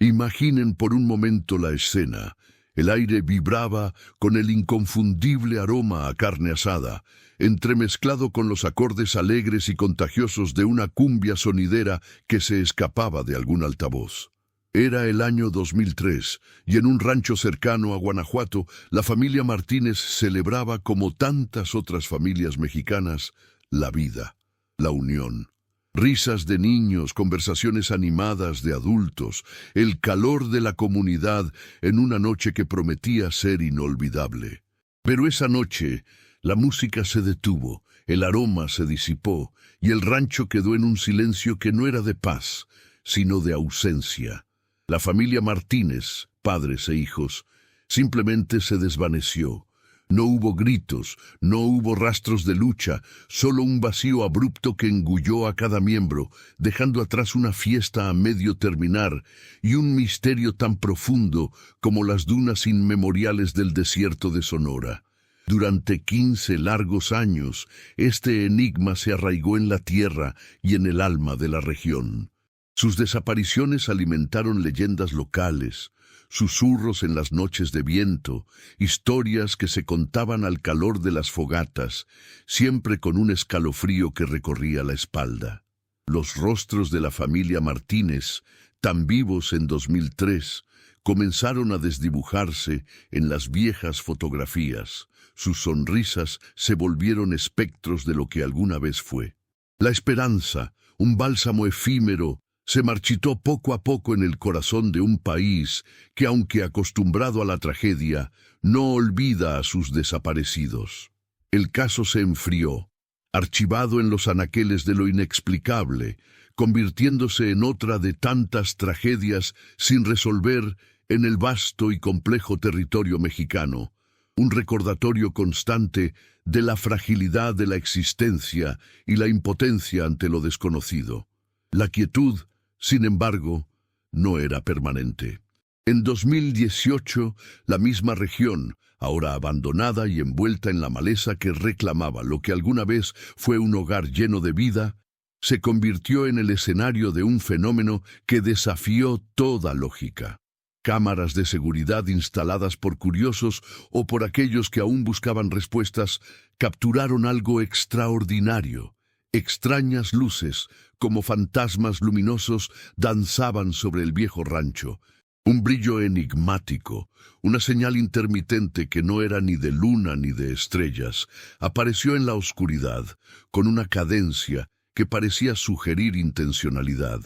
Imaginen por un momento la escena. El aire vibraba con el inconfundible aroma a carne asada, entremezclado con los acordes alegres y contagiosos de una cumbia sonidera que se escapaba de algún altavoz. Era el año 2003, y en un rancho cercano a Guanajuato, la familia Martínez celebraba, como tantas otras familias mexicanas, la vida, la unión. Risas de niños, conversaciones animadas de adultos, el calor de la comunidad en una noche que prometía ser inolvidable. Pero esa noche, la música se detuvo, el aroma se disipó, y el rancho quedó en un silencio que no era de paz, sino de ausencia. La familia Martínez, padres e hijos, simplemente se desvaneció. No hubo gritos, no hubo rastros de lucha, solo un vacío abrupto que engulló a cada miembro, dejando atrás una fiesta a medio terminar y un misterio tan profundo como las dunas inmemoriales del desierto de Sonora. Durante 15 largos años, este enigma se arraigó en la tierra y en el alma de la región. Sus desapariciones alimentaron leyendas locales, susurros en las noches de viento, historias que se contaban al calor de las fogatas, siempre con un escalofrío que recorría la espalda. Los rostros de la familia Martínez, tan vivos en 2003, comenzaron a desdibujarse en las viejas fotografías. Sus sonrisas se volvieron espectros de lo que alguna vez fue. La esperanza, un bálsamo efímero, se marchitó poco a poco en el corazón de un país que, aunque acostumbrado a la tragedia, no olvida a sus desaparecidos. El caso se enfrió, archivado en los anaqueles de lo inexplicable, convirtiéndose en otra de tantas tragedias sin resolver en el vasto y complejo territorio mexicano, un recordatorio constante de la fragilidad de la existencia y la impotencia ante lo desconocido. La quietud, sin embargo, no era permanente. En 2018, la misma región, ahora abandonada y envuelta en la maleza que reclamaba lo que alguna vez fue un hogar lleno de vida, se convirtió en el escenario de un fenómeno que desafió toda lógica. Cámaras de seguridad instaladas por curiosos o por aquellos que aún buscaban respuestas capturaron algo extraordinario. Extrañas luces, como fantasmas luminosos, danzaban sobre el viejo rancho. Un brillo enigmático, una señal intermitente que no era ni de luna ni de estrellas, apareció en la oscuridad, con una cadencia que parecía sugerir intencionalidad.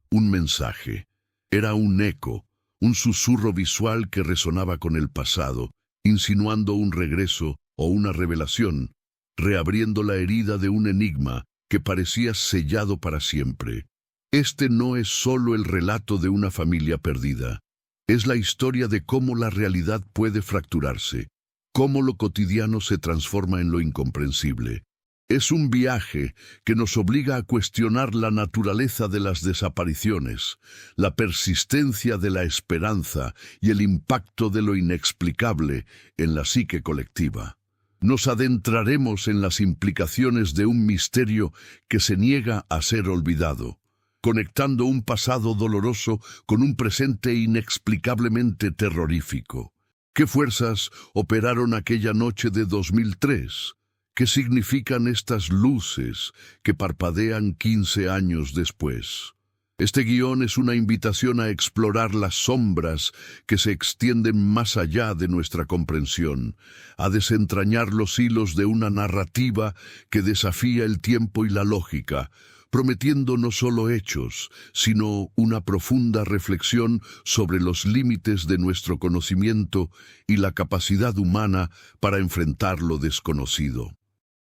Un mensaje. Era un eco, un susurro visual que resonaba con el pasado, insinuando un regreso o una revelación, reabriendo la herida de un enigma que parecía sellado para siempre. Este no es solo el relato de una familia perdida. Es la historia de cómo la realidad puede fracturarse, cómo lo cotidiano se transforma en lo incomprensible. Es un viaje que nos obliga a cuestionar la naturaleza de las desapariciones, la persistencia de la esperanza y el impacto de lo inexplicable en la psique colectiva. Nos adentraremos en las implicaciones de un misterio que se niega a ser olvidado, conectando un pasado doloroso con un presente inexplicablemente terrorífico. ¿Qué fuerzas operaron aquella noche de 2003? ¿Qué significan estas luces que parpadean 15 años después? Este guión es una invitación a explorar las sombras que se extienden más allá de nuestra comprensión, a desentrañar los hilos de una narrativa que desafía el tiempo y la lógica, prometiendo no solo hechos, sino una profunda reflexión sobre los límites de nuestro conocimiento y la capacidad humana para enfrentar lo desconocido.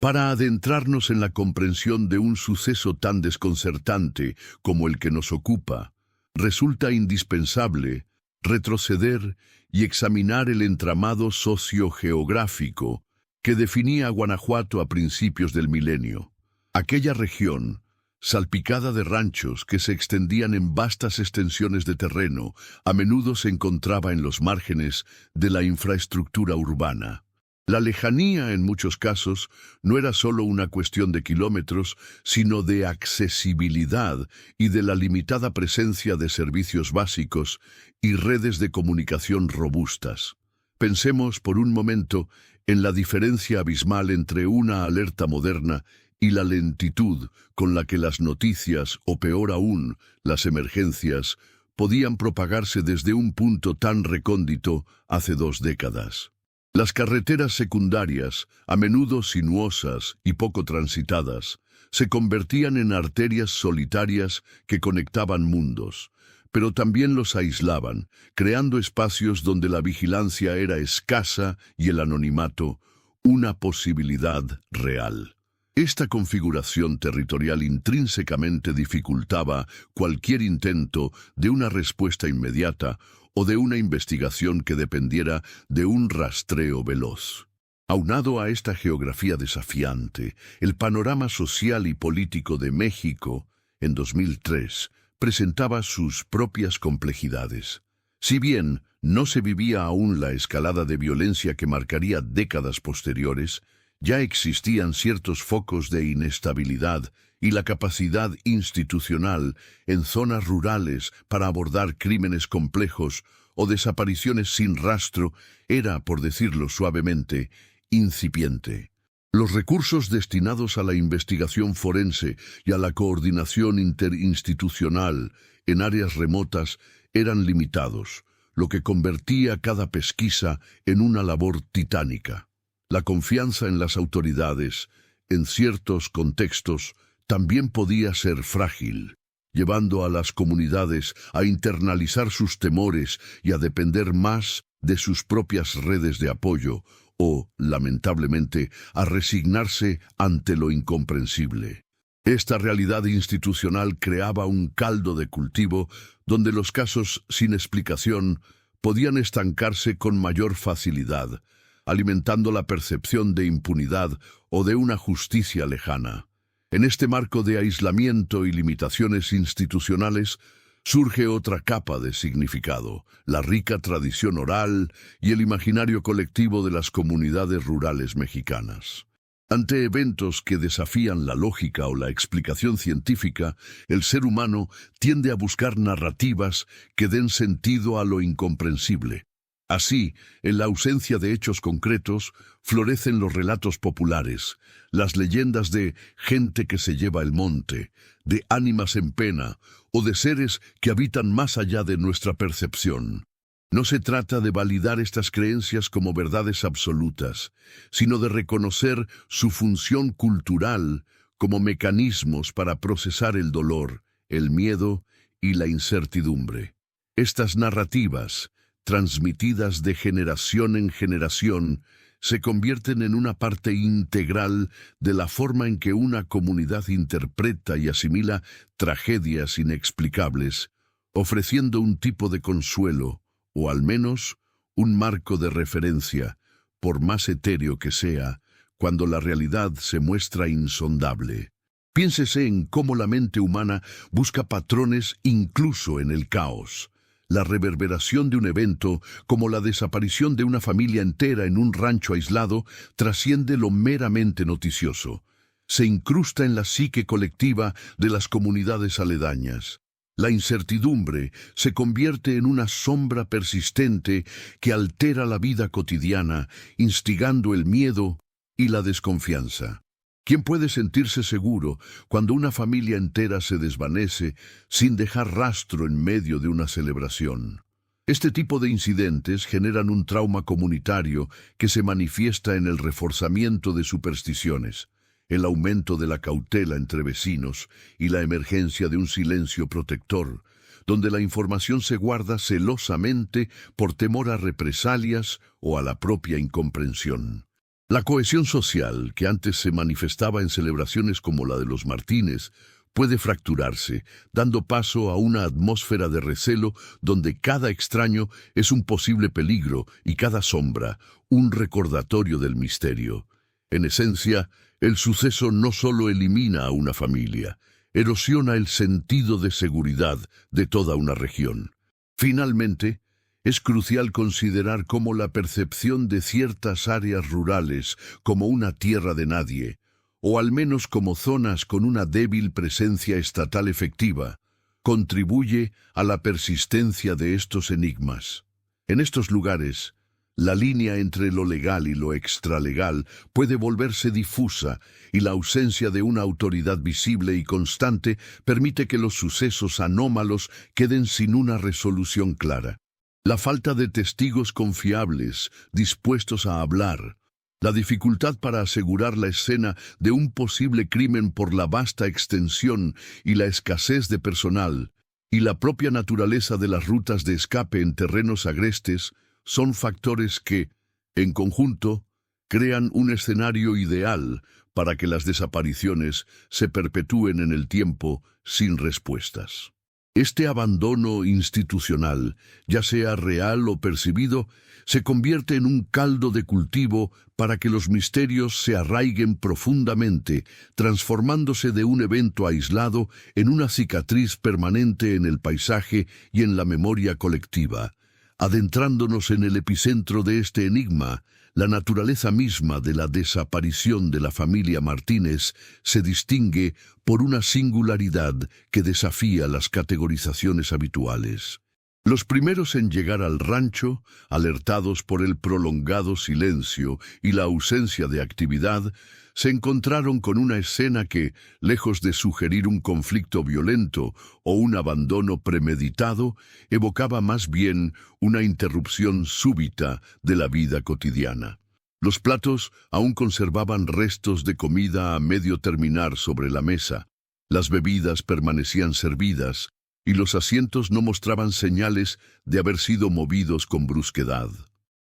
Para adentrarnos en la comprensión de un suceso tan desconcertante como el que nos ocupa, resulta indispensable retroceder y examinar el entramado sociogeográfico que definía a Guanajuato a principios del milenio. Aquella región, salpicada de ranchos que se extendían en vastas extensiones de terreno, a menudo se encontraba en los márgenes de la infraestructura urbana. La lejanía, en muchos casos, no era solo una cuestión de kilómetros, sino de accesibilidad y de la limitada presencia de servicios básicos y redes de comunicación robustas. Pensemos por un momento en la diferencia abismal entre una alerta moderna y la lentitud con la que las noticias, o peor aún, las emergencias, podían propagarse desde un punto tan recóndito hace 2 décadas. Las carreteras secundarias, a menudo sinuosas y poco transitadas, se convertían en arterias solitarias que conectaban mundos, pero también los aislaban, creando espacios donde la vigilancia era escasa y el anonimato una posibilidad real. Esta configuración territorial intrínsecamente dificultaba cualquier intento de una respuesta inmediata o de una investigación que dependiera de un rastreo veloz. Aunado a esta geografía desafiante, el panorama social y político de México, en 2003, presentaba sus propias complejidades. Si bien no se vivía aún la escalada de violencia que marcaría décadas posteriores, ya existían ciertos focos de inestabilidad y la capacidad institucional en zonas rurales para abordar crímenes complejos o desapariciones sin rastro era, por decirlo suavemente, incipiente. Los recursos destinados a la investigación forense y a la coordinación interinstitucional en áreas remotas eran limitados, lo que convertía cada pesquisa en una labor titánica. La confianza en las autoridades, en ciertos contextos, también podía ser frágil, llevando a las comunidades a internalizar sus temores y a depender más de sus propias redes de apoyo o, lamentablemente, a resignarse ante lo incomprensible. Esta realidad institucional creaba un caldo de cultivo donde los casos sin explicación podían estancarse con mayor facilidad, alimentando la percepción de impunidad o de una justicia lejana. En este marco de aislamiento y limitaciones institucionales, surge otra capa de significado, la rica tradición oral y el imaginario colectivo de las comunidades rurales mexicanas. Ante eventos que desafían la lógica o la explicación científica, el ser humano tiende a buscar narrativas que den sentido a lo incomprensible. Así, en la ausencia de hechos concretos, florecen los relatos populares, las leyendas de gente que se lleva el monte, de ánimas en pena o de seres que habitan más allá de nuestra percepción. No se trata de validar estas creencias como verdades absolutas, sino de reconocer su función cultural como mecanismos para procesar el dolor, el miedo y la incertidumbre. Estas narrativas, transmitidas de generación en generación, se convierten en una parte integral de la forma en que una comunidad interpreta y asimila tragedias inexplicables, ofreciendo un tipo de consuelo, o al menos un marco de referencia, por más etéreo que sea, cuando la realidad se muestra insondable. Piénsese en cómo la mente humana busca patrones incluso en el caos. La reverberación de un evento, como la desaparición de una familia entera en un rancho aislado, trasciende lo meramente noticioso. Se incrusta en la psique colectiva de las comunidades aledañas. La incertidumbre se convierte en una sombra persistente que altera la vida cotidiana, instigando el miedo y la desconfianza. ¿Quién puede sentirse seguro cuando una familia entera se desvanece sin dejar rastro en medio de una celebración? Este tipo de incidentes generan un trauma comunitario que se manifiesta en el reforzamiento de supersticiones, el aumento de la cautela entre vecinos y la emergencia de un silencio protector, donde la información se guarda celosamente por temor a represalias o a la propia incomprensión. La cohesión social, que antes se manifestaba en celebraciones como la de los Martínez, puede fracturarse, dando paso a una atmósfera de recelo donde cada extraño es un posible peligro y cada sombra un recordatorio del misterio. En esencia, el suceso no solo elimina a una familia, erosiona el sentido de seguridad de toda una región. Finalmente, Es crucial considerar cómo la percepción de ciertas áreas rurales como una tierra de nadie, o al menos como zonas con una débil presencia estatal efectiva, contribuye a la persistencia de estos enigmas. En estos lugares, la línea entre lo legal y lo extralegal puede volverse difusa y la ausencia de una autoridad visible y constante permite que los sucesos anómalos queden sin una resolución clara. La falta de testigos confiables, dispuestos a hablar, la dificultad para asegurar la escena de un posible crimen por la vasta extensión y la escasez de personal, y la propia naturaleza de las rutas de escape en terrenos agrestes, son factores que, en conjunto, crean un escenario ideal para que las desapariciones se perpetúen en el tiempo sin respuestas. Este abandono institucional, ya sea real o percibido, se convierte en un caldo de cultivo para que los misterios se arraiguen profundamente, transformándose de un evento aislado en una cicatriz permanente en el paisaje y en la memoria colectiva. Adentrándonos en el epicentro de este enigma, la naturaleza misma de la desaparición de la familia Martínez se distingue por una singularidad que desafía las categorizaciones habituales. Los primeros en llegar al rancho, alertados por el prolongado silencio y la ausencia de actividad, se encontraron con una escena que, lejos de sugerir un conflicto violento o un abandono premeditado, evocaba más bien una interrupción súbita de la vida cotidiana. Los platos aún conservaban restos de comida a medio terminar sobre la mesa, las bebidas permanecían servidas, y los asientos no mostraban señales de haber sido movidos con brusquedad.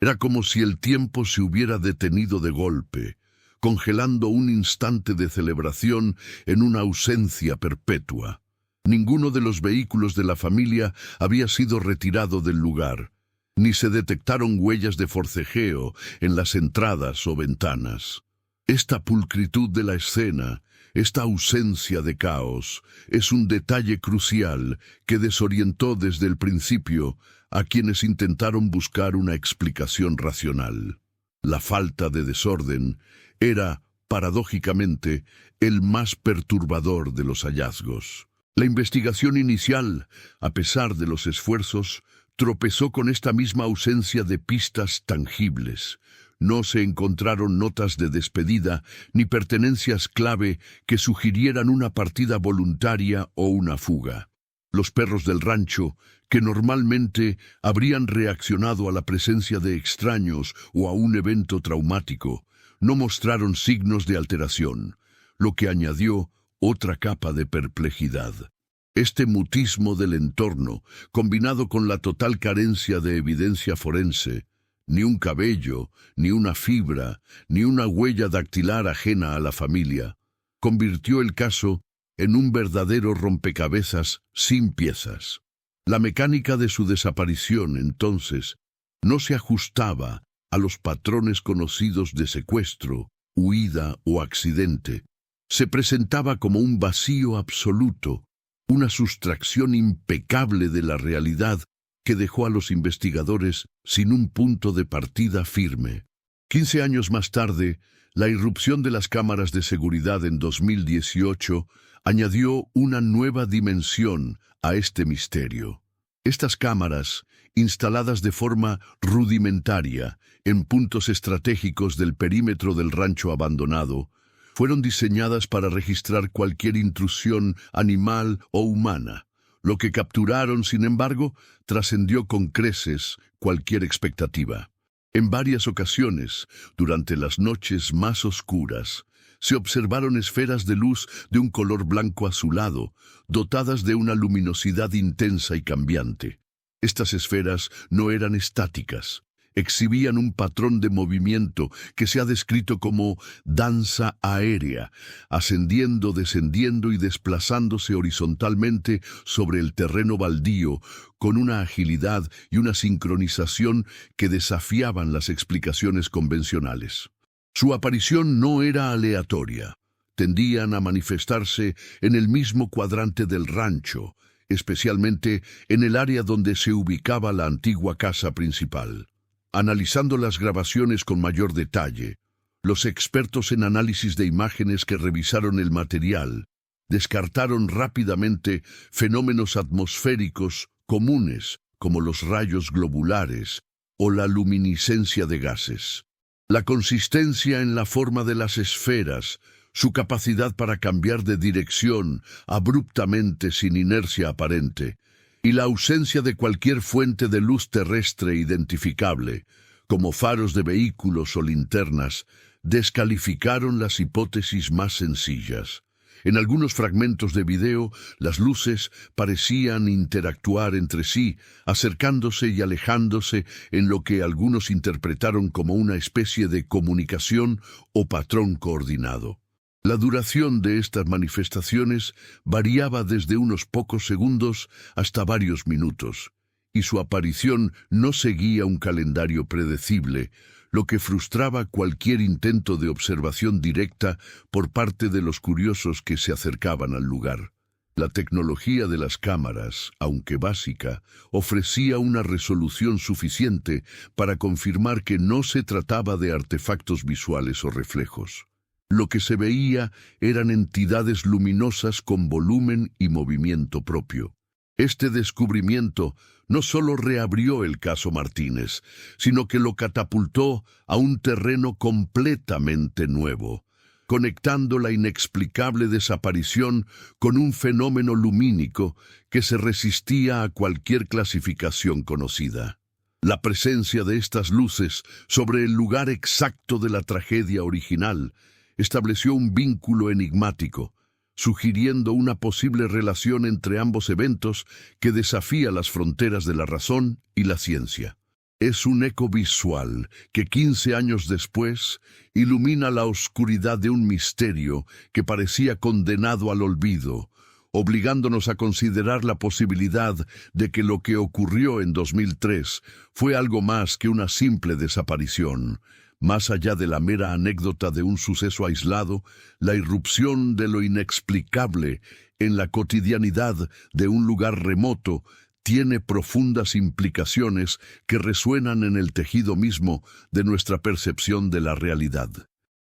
Era como si el tiempo se hubiera detenido de golpe, congelando un instante de celebración en una ausencia perpetua. Ninguno de los vehículos de la familia había sido retirado del lugar, ni se detectaron huellas de forcejeo en las entradas o ventanas. Esta pulcritud de la escena, esta ausencia de caos, es un detalle crucial que desorientó desde el principio a quienes intentaron buscar una explicación racional. La falta de desorden era, paradójicamente, el más perturbador de los hallazgos. La investigación inicial, a pesar de los esfuerzos, tropezó con esta misma ausencia de pistas tangibles. No se encontraron notas de despedida ni pertenencias clave que sugirieran una partida voluntaria o una fuga. Los perros del rancho, que normalmente habrían reaccionado a la presencia de extraños o a un evento traumático, no mostraron signos de alteración, lo que añadió otra capa de perplejidad. Este mutismo del entorno, combinado con la total carencia de evidencia forense, ni un cabello, ni una fibra, ni una huella dactilar ajena a la familia, convirtió el caso en un verdadero rompecabezas sin piezas. La mecánica de su desaparición, entonces, no se ajustaba a los patrones conocidos de secuestro, huida o accidente. Se presentaba como un vacío absoluto, una sustracción impecable de la realidad que dejó a los investigadores sin un punto de partida firme. 15 años más tarde, la irrupción de las cámaras de seguridad en 2018 añadió una nueva dimensión a este misterio. Estas cámaras, instaladas de forma rudimentaria en puntos estratégicos del perímetro del rancho abandonado, fueron diseñadas para registrar cualquier intrusión animal o humana. Lo que capturaron, sin embargo, trascendió con creces cualquier expectativa. En varias ocasiones, durante las noches más oscuras, se observaron esferas de luz de un color blanco azulado, dotadas de una luminosidad intensa y cambiante. Estas esferas no eran estáticas. Exhibían un patrón de movimiento que se ha descrito como danza aérea, ascendiendo, descendiendo y desplazándose horizontalmente sobre el terreno baldío, con una agilidad y una sincronización que desafiaban las explicaciones convencionales. Su aparición no era aleatoria. Tendían a manifestarse en el mismo cuadrante del rancho, especialmente en el área donde se ubicaba la antigua casa principal. Analizando las grabaciones con mayor detalle, los expertos en análisis de imágenes que revisaron el material descartaron rápidamente fenómenos atmosféricos comunes como los rayos globulares o la luminiscencia de gases. La consistencia en la forma de las esferas, su capacidad para cambiar de dirección abruptamente sin inercia aparente, y la ausencia de cualquier fuente de luz terrestre identificable, como faros de vehículos o linternas, descalificaron las hipótesis más sencillas. En algunos fragmentos de video, las luces parecían interactuar entre sí, acercándose y alejándose en lo que algunos interpretaron como una especie de comunicación o patrón coordinado. La duración de estas manifestaciones variaba desde unos pocos segundos hasta varios minutos, y su aparición no seguía un calendario predecible, lo que frustraba cualquier intento de observación directa por parte de los curiosos que se acercaban al lugar. La tecnología de las cámaras, aunque básica, ofrecía una resolución suficiente para confirmar que no se trataba de artefactos visuales o reflejos. Lo que se veía eran entidades luminosas con volumen y movimiento propio. Este descubrimiento no solo reabrió el caso Martínez, sino que lo catapultó a un terreno completamente nuevo, conectando la inexplicable desaparición con un fenómeno lumínico que se resistía a cualquier clasificación conocida. La presencia de estas luces sobre el lugar exacto de la tragedia original estableció un vínculo enigmático, sugiriendo una posible relación entre ambos eventos que desafía las fronteras de la razón y la ciencia. Es un eco visual que 15 años después ilumina la oscuridad de un misterio que parecía condenado al olvido, obligándonos a considerar la posibilidad de que lo que ocurrió en 2003 fue algo más que una simple desaparición. Más allá de la mera anécdota de un suceso aislado, la irrupción de lo inexplicable en la cotidianidad de un lugar remoto tiene profundas implicaciones que resuenan en el tejido mismo de nuestra percepción de la realidad.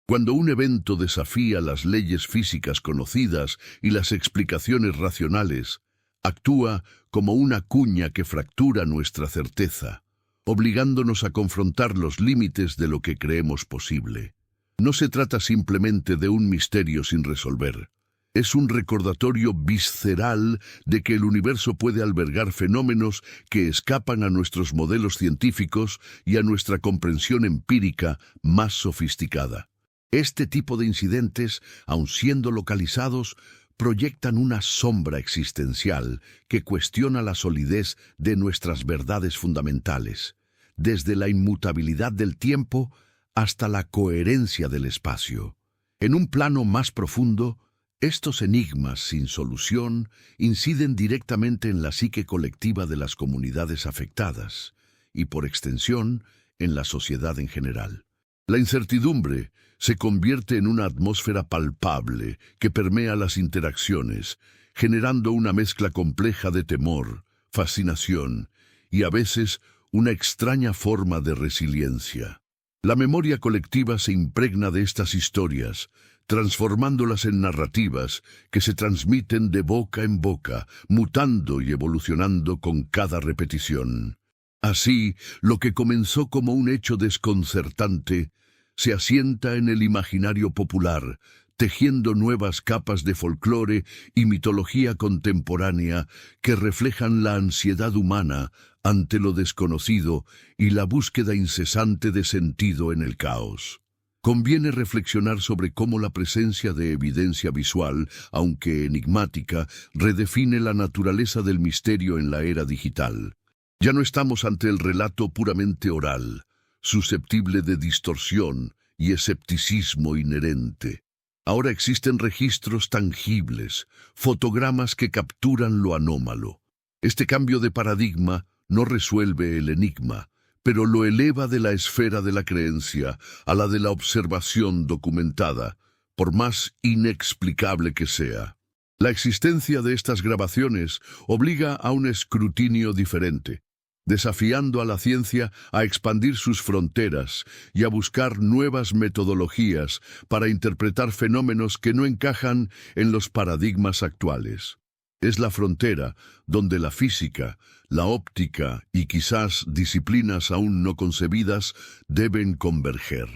Cuando un evento desafía las leyes físicas conocidas y las explicaciones racionales, actúa como una cuña que fractura nuestra certeza, obligándonos a confrontar los límites de lo que creemos posible. No se trata simplemente de un misterio sin resolver. Es un recordatorio visceral de que el universo puede albergar fenómenos que escapan a nuestros modelos científicos y a nuestra comprensión empírica más sofisticada. Este tipo de incidentes, aun siendo localizados, proyectan una sombra existencial que cuestiona la solidez de nuestras verdades fundamentales, desde la inmutabilidad del tiempo hasta la coherencia del espacio. En un plano más profundo, estos enigmas sin solución inciden directamente en la psique colectiva de las comunidades afectadas y, por extensión, en la sociedad en general. La incertidumbre se convierte en una atmósfera palpable que permea las interacciones, generando una mezcla compleja de temor, fascinación y a veces una extraña forma de resiliencia. La memoria colectiva se impregna de estas historias, transformándolas en narrativas que se transmiten de boca en boca, mutando y evolucionando con cada repetición. Así, lo que comenzó como un hecho desconcertante se asienta en el imaginario popular, tejiendo nuevas capas de folclore y mitología contemporánea que reflejan la ansiedad humana ante lo desconocido y la búsqueda incesante de sentido en el caos. Conviene reflexionar sobre cómo la presencia de evidencia visual, aunque enigmática, redefine la naturaleza del misterio en la era digital. Ya no estamos ante el relato puramente oral, susceptible de distorsión y escepticismo inherente. Ahora existen registros tangibles, fotogramas que capturan lo anómalo. Este cambio de paradigma no resuelve el enigma, pero lo eleva de la esfera de la creencia a la de la observación documentada, por más inexplicable que sea. La existencia de estas grabaciones obliga a un escrutinio diferente, desafiando a la ciencia a expandir sus fronteras y a buscar nuevas metodologías para interpretar fenómenos que no encajan en los paradigmas actuales. Es la frontera donde la física, la óptica y quizás disciplinas aún no concebidas deben converger.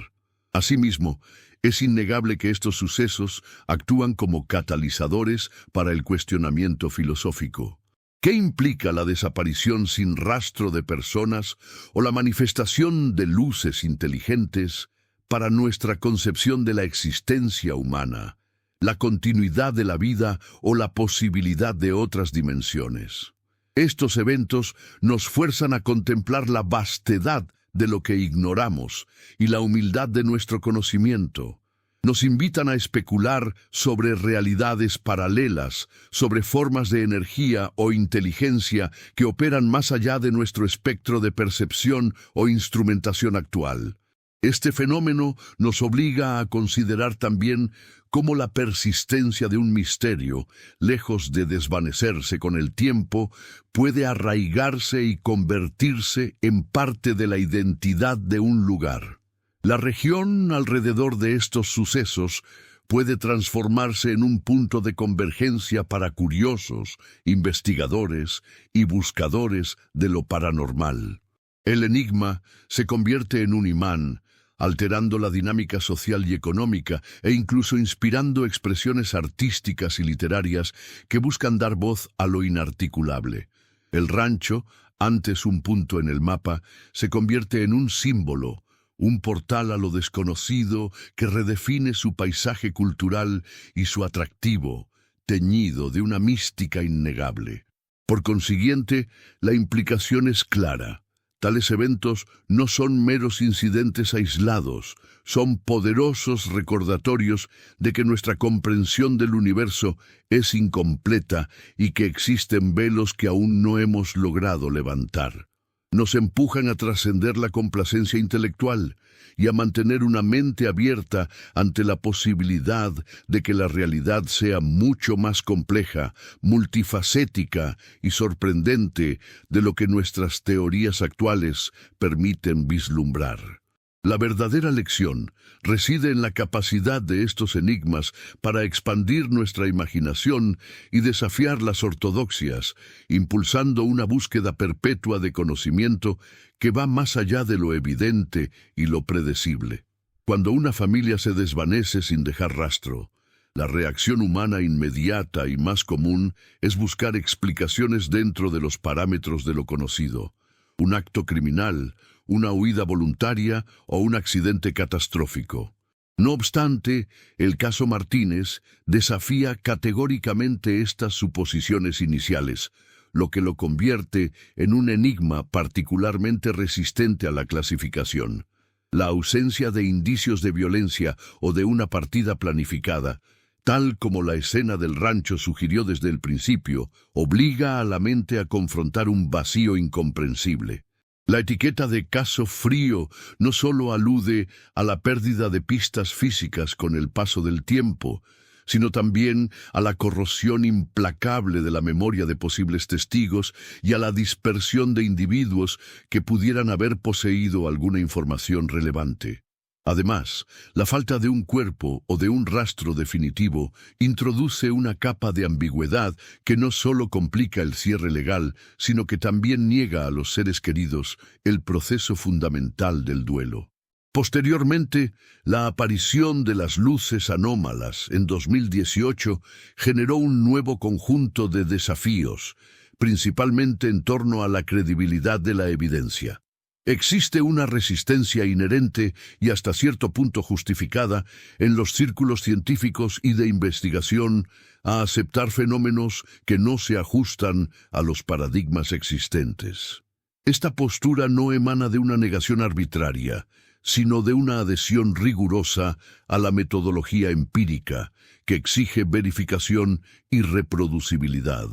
Asimismo, es innegable que estos sucesos actúan como catalizadores para el cuestionamiento filosófico. ¿Qué implica la desaparición sin rastro de personas o la manifestación de luces inteligentes para nuestra concepción de la existencia humana, la continuidad de la vida o la posibilidad de otras dimensiones? Estos eventos nos fuerzan a contemplar la vastedad de lo que ignoramos y la humildad de nuestro conocimiento. Nos invitan a especular sobre realidades paralelas, sobre formas de energía o inteligencia que operan más allá de nuestro espectro de percepción o instrumentación actual. Este fenómeno nos obliga a considerar también cómo la persistencia de un misterio, lejos de desvanecerse con el tiempo, puede arraigarse y convertirse en parte de la identidad de un lugar. La región alrededor de estos sucesos puede transformarse en un punto de convergencia para curiosos, investigadores y buscadores de lo paranormal. El enigma se convierte en un imán, alterando la dinámica social y económica e incluso inspirando expresiones artísticas y literarias que buscan dar voz a lo inarticulable. El rancho, antes un punto en el mapa, se convierte en un símbolo, un portal a lo desconocido que redefine su paisaje cultural y su atractivo, teñido de una mística innegable. Por consiguiente, la implicación es clara. Tales eventos no son meros incidentes aislados, son poderosos recordatorios de que nuestra comprensión del universo es incompleta y que existen velos que aún no hemos logrado levantar. Nos empujan a trascender la complacencia intelectual y a mantener una mente abierta ante la posibilidad de que la realidad sea mucho más compleja, multifacética y sorprendente de lo que nuestras teorías actuales permiten vislumbrar. La verdadera lección reside en la capacidad de estos enigmas para expandir nuestra imaginación y desafiar las ortodoxias, impulsando una búsqueda perpetua de conocimiento que va más allá de lo evidente y lo predecible. Cuando una familia se desvanece sin dejar rastro, la reacción humana inmediata y más común es buscar explicaciones dentro de los parámetros de lo conocido. Un acto criminal, una huida voluntaria o un accidente catastrófico. No obstante, el caso Martínez desafía categóricamente estas suposiciones iniciales, lo que lo convierte en un enigma particularmente resistente a la clasificación. La ausencia de indicios de violencia o de una partida planificada, tal como la escena del rancho sugirió desde el principio, obliga a la mente a confrontar un vacío incomprensible. La etiqueta de caso frío no solo alude a la pérdida de pistas físicas con el paso del tiempo, sino también a la corrosión implacable de la memoria de posibles testigos y a la dispersión de individuos que pudieran haber poseído alguna información relevante. Además, la falta de un cuerpo o de un rastro definitivo introduce una capa de ambigüedad que no solo complica el cierre legal, sino que también niega a los seres queridos el proceso fundamental del duelo. Posteriormente, la aparición de las luces anómalas en 2018 generó un nuevo conjunto de desafíos, principalmente en torno a la credibilidad de la evidencia. Existe una resistencia inherente y hasta cierto punto justificada en los círculos científicos y de investigación a aceptar fenómenos que no se ajustan a los paradigmas existentes. Esta postura no emana de una negación arbitraria, sino de una adhesión rigurosa a la metodología empírica que exige verificación y reproducibilidad.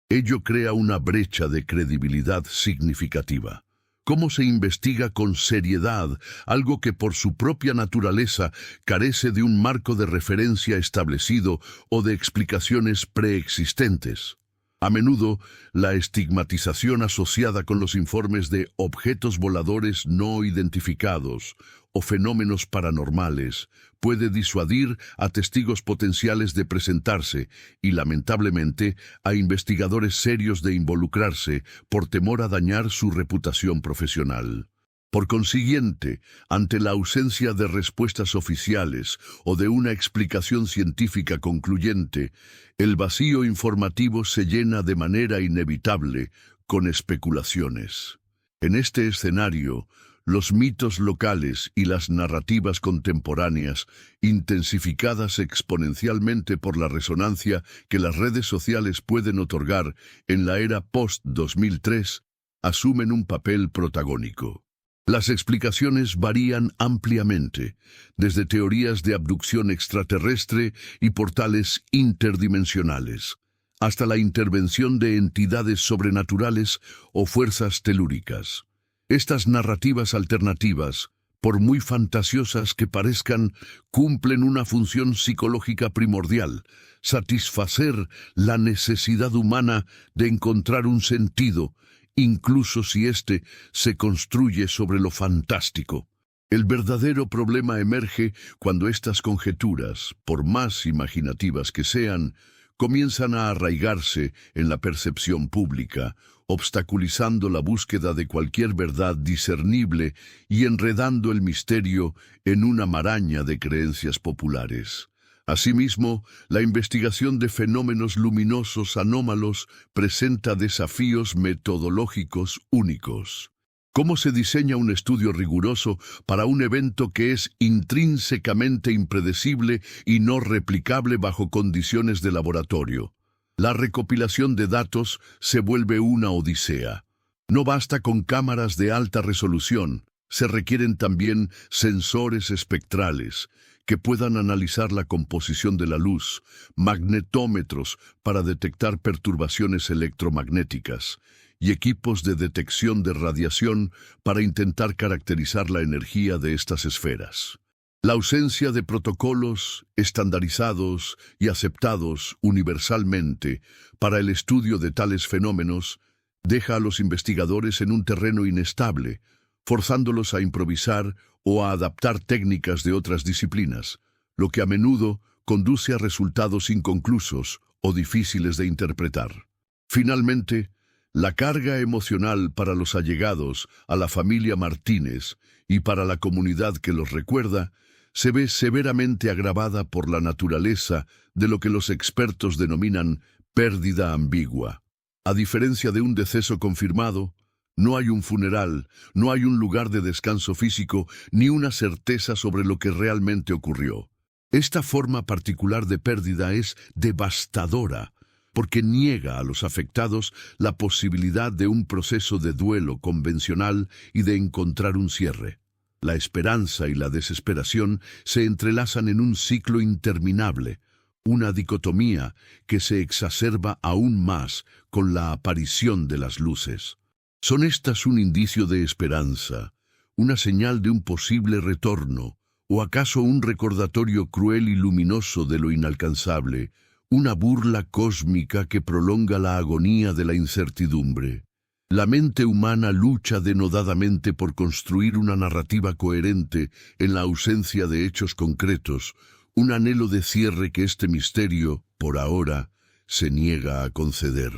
Ello crea una brecha de credibilidad significativa. cómo se investiga con seriedad algo que por su propia naturaleza carece de un marco de referencia establecido o de explicaciones preexistentes. A menudo, la estigmatización asociada con los informes de objetos voladores no identificados o fenómenos paranormales puede disuadir a testigos potenciales de presentarse y, lamentablemente, a investigadores serios de involucrarse por temor a dañar su reputación profesional. Por consiguiente, ante la ausencia de respuestas oficiales o de una explicación científica concluyente, el vacío informativo se llena de manera inevitable con especulaciones. En este escenario, los mitos locales y las narrativas contemporáneas, intensificadas exponencialmente por la resonancia que las redes sociales pueden otorgar en la era post-2003, asumen un papel protagónico. Las explicaciones varían ampliamente, desde teorías de abducción extraterrestre y portales interdimensionales, hasta la intervención de entidades sobrenaturales o fuerzas telúricas. Estas narrativas alternativas, por muy fantasiosas que parezcan, cumplen una función psicológica primordial: satisfacer la necesidad humana de encontrar un sentido, incluso si éste se construye sobre lo fantástico. El verdadero problema emerge cuando estas conjeturas, por más imaginativas que sean, comienzan a arraigarse en la percepción pública, obstaculizando la búsqueda de cualquier verdad discernible y enredando el misterio en una maraña de creencias populares. Asimismo, la investigación de fenómenos luminosos anómalos presenta desafíos metodológicos únicos. ¿Cómo se diseña un estudio riguroso para un evento que es intrínsecamente impredecible y no replicable bajo condiciones de laboratorio? La recopilación de datos se vuelve una odisea. No basta con cámaras de alta resolución, se requieren también sensores espectrales que puedan analizar la composición de la luz, magnetómetros para detectar perturbaciones electromagnéticas y equipos de detección de radiación para intentar caracterizar la energía de estas esferas. La ausencia de protocolos estandarizados y aceptados universalmente para el estudio de tales fenómenos deja a los investigadores en un terreno inestable, forzándolos a improvisar o a adaptar técnicas de otras disciplinas, lo que a menudo conduce a resultados inconclusos o difíciles de interpretar. Finalmente, la carga emocional para los allegados a la familia Martínez y para la comunidad que los recuerda se ve severamente agravada por la naturaleza de lo que los expertos denominan pérdida ambigua. A diferencia de un deceso confirmado, no hay un funeral, no hay un lugar de descanso físico, ni una certeza sobre lo que realmente ocurrió. Esta forma particular de pérdida es devastadora, porque niega a los afectados la posibilidad de un proceso de duelo convencional y de encontrar un cierre. La esperanza y la desesperación se entrelazan en un ciclo interminable, una dicotomía que se exacerba aún más con la aparición de las luces. ¿Son estas un indicio de esperanza, una señal de un posible retorno, o acaso un recordatorio cruel y luminoso de lo inalcanzable, una burla cósmica que prolonga la agonía de la incertidumbre? La mente humana lucha denodadamente por construir una narrativa coherente en la ausencia de hechos concretos, un anhelo de cierre que este misterio, por ahora, se niega a conceder.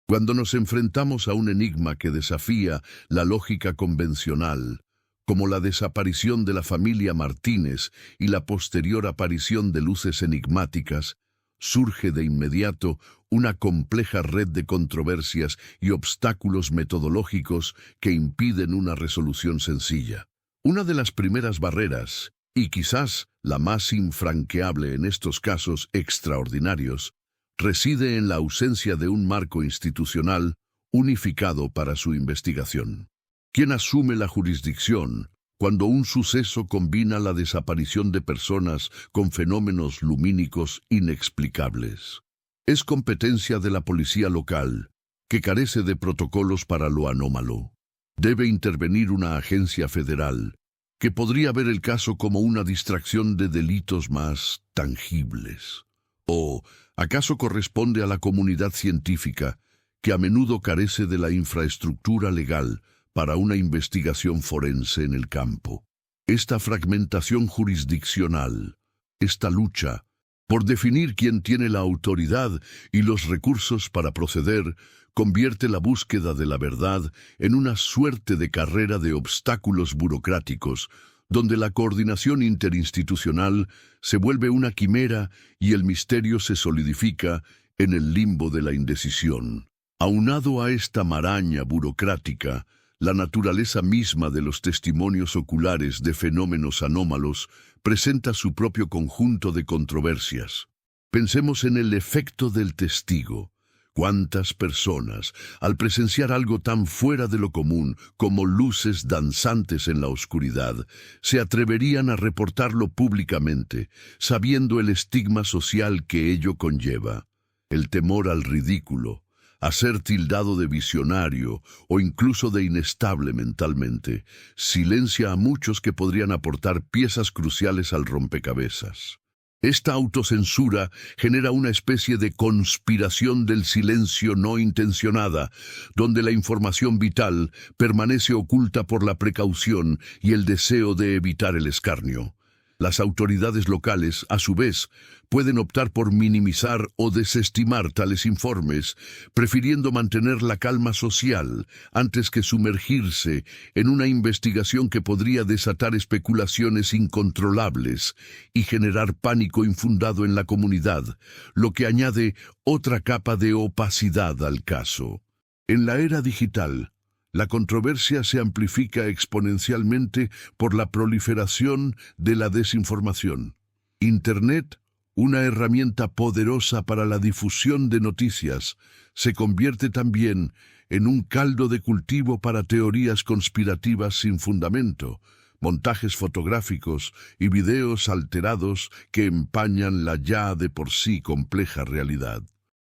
Cuando nos enfrentamos a un enigma que desafía la lógica convencional, como la desaparición de la familia Martínez y la posterior aparición de luces enigmáticas, surge de inmediato una compleja red de controversias y obstáculos metodológicos que impiden una resolución sencilla. Una de las primeras barreras, y quizás la más infranqueable en estos casos extraordinarios, reside en la ausencia de un marco institucional unificado para su investigación. ¿Quién asume la jurisdicción cuando un suceso combina la desaparición de personas con fenómenos lumínicos inexplicables? Es competencia de la policía local, que carece de protocolos para lo anómalo. debe intervenir una agencia federal que podría ver el caso como una distracción de delitos más tangibles. ¿O acaso corresponde a la comunidad científica, que a menudo carece de la infraestructura legal para una investigación forense en el campo? Esta fragmentación jurisdiccional, esta lucha por definir quién tiene la autoridad y los recursos para proceder, convierte la búsqueda de la verdad en una suerte de carrera de obstáculos burocráticos, donde la coordinación interinstitucional se vuelve una quimera y el misterio se solidifica en el limbo de la indecisión. Aunado a esta maraña burocrática, la naturaleza misma de los testimonios oculares de fenómenos anómalos presenta su propio conjunto de controversias. Pensemos en el efecto del testigo. ¿Cuántas personas, al presenciar algo tan fuera de lo común como luces danzantes en la oscuridad, se atreverían a reportarlo públicamente, sabiendo el estigma social que ello conlleva? El temor al ridículo, a ser tildado de visionario o incluso de inestable mentalmente, silencia a muchos que podrían aportar piezas cruciales al rompecabezas. Esta autocensura genera una especie de conspiración del silencio no intencionada, donde la información vital permanece oculta por la precaución y el deseo de evitar el escarnio. Las autoridades locales, a su vez, pueden optar por minimizar o desestimar tales informes, prefiriendo mantener la calma social antes que sumergirse en una investigación que podría desatar especulaciones incontrolables y generar pánico infundado en la comunidad, lo que añade otra capa de opacidad al caso. En la era digital, la controversia se amplifica exponencialmente por la proliferación de la desinformación. Internet, una herramienta poderosa para la difusión de noticias, se convierte también en un caldo de cultivo para teorías conspirativas sin fundamento, montajes fotográficos y videos alterados que empañan la ya de por sí compleja realidad.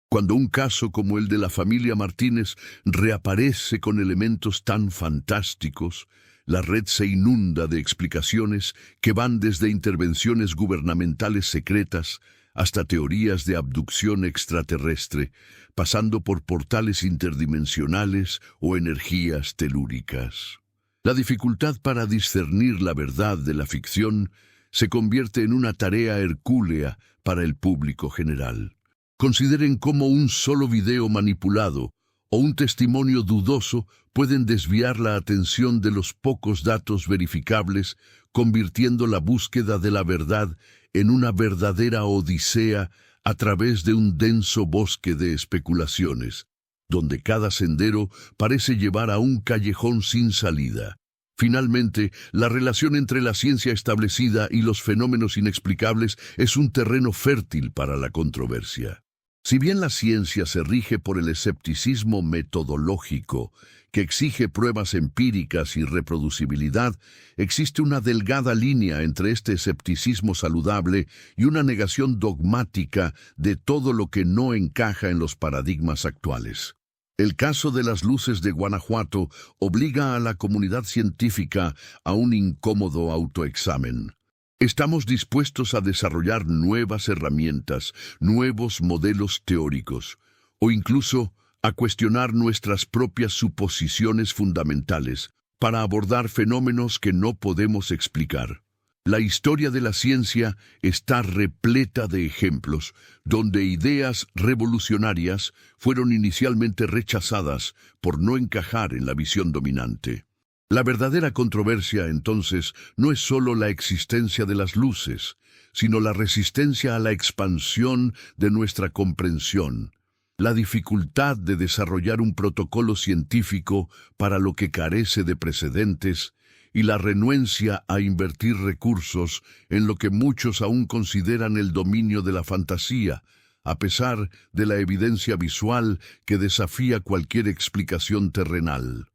Cuando un caso como el de la familia Martínez reaparece con elementos tan fantásticos, la red se inunda de explicaciones que van desde intervenciones gubernamentales secretas hasta teorías de abducción extraterrestre, pasando por portales interdimensionales o energías telúricas. La dificultad para discernir la verdad de la ficción se convierte en una tarea hercúlea para el público general. Consideren cómo un solo video manipulado o un testimonio dudoso pueden desviar la atención de los pocos datos verificables, convirtiendo la búsqueda de la verdad en una verdadera odisea a través de un denso bosque de especulaciones, donde cada sendero parece llevar a un callejón sin salida. Finalmente, la relación entre la ciencia establecida y los fenómenos inexplicables es un terreno fértil para la controversia. Si bien la ciencia se rige por el escepticismo metodológico, que exige pruebas empíricas y reproducibilidad, existe una delgada línea entre este escepticismo saludable y una negación dogmática de todo lo que no encaja en los paradigmas actuales. El caso de las luces de Guanajuato obliga a la comunidad científica a un incómodo autoexamen. ¿Estamos dispuestos a desarrollar nuevas herramientas, nuevos modelos teóricos, o incluso a cuestionar nuestras propias suposiciones fundamentales para abordar fenómenos que no podemos explicar? La historia de la ciencia está repleta de ejemplos donde ideas revolucionarias fueron inicialmente rechazadas por no encajar en la visión dominante. La verdadera controversia, entonces, no es solo la existencia de las luces, sino la resistencia a la expansión de nuestra comprensión, la dificultad de desarrollar un protocolo científico para lo que carece de precedentes y la renuencia a invertir recursos en lo que muchos aún consideran el dominio de la fantasía, a pesar de la evidencia visual que desafía cualquier explicación terrenal.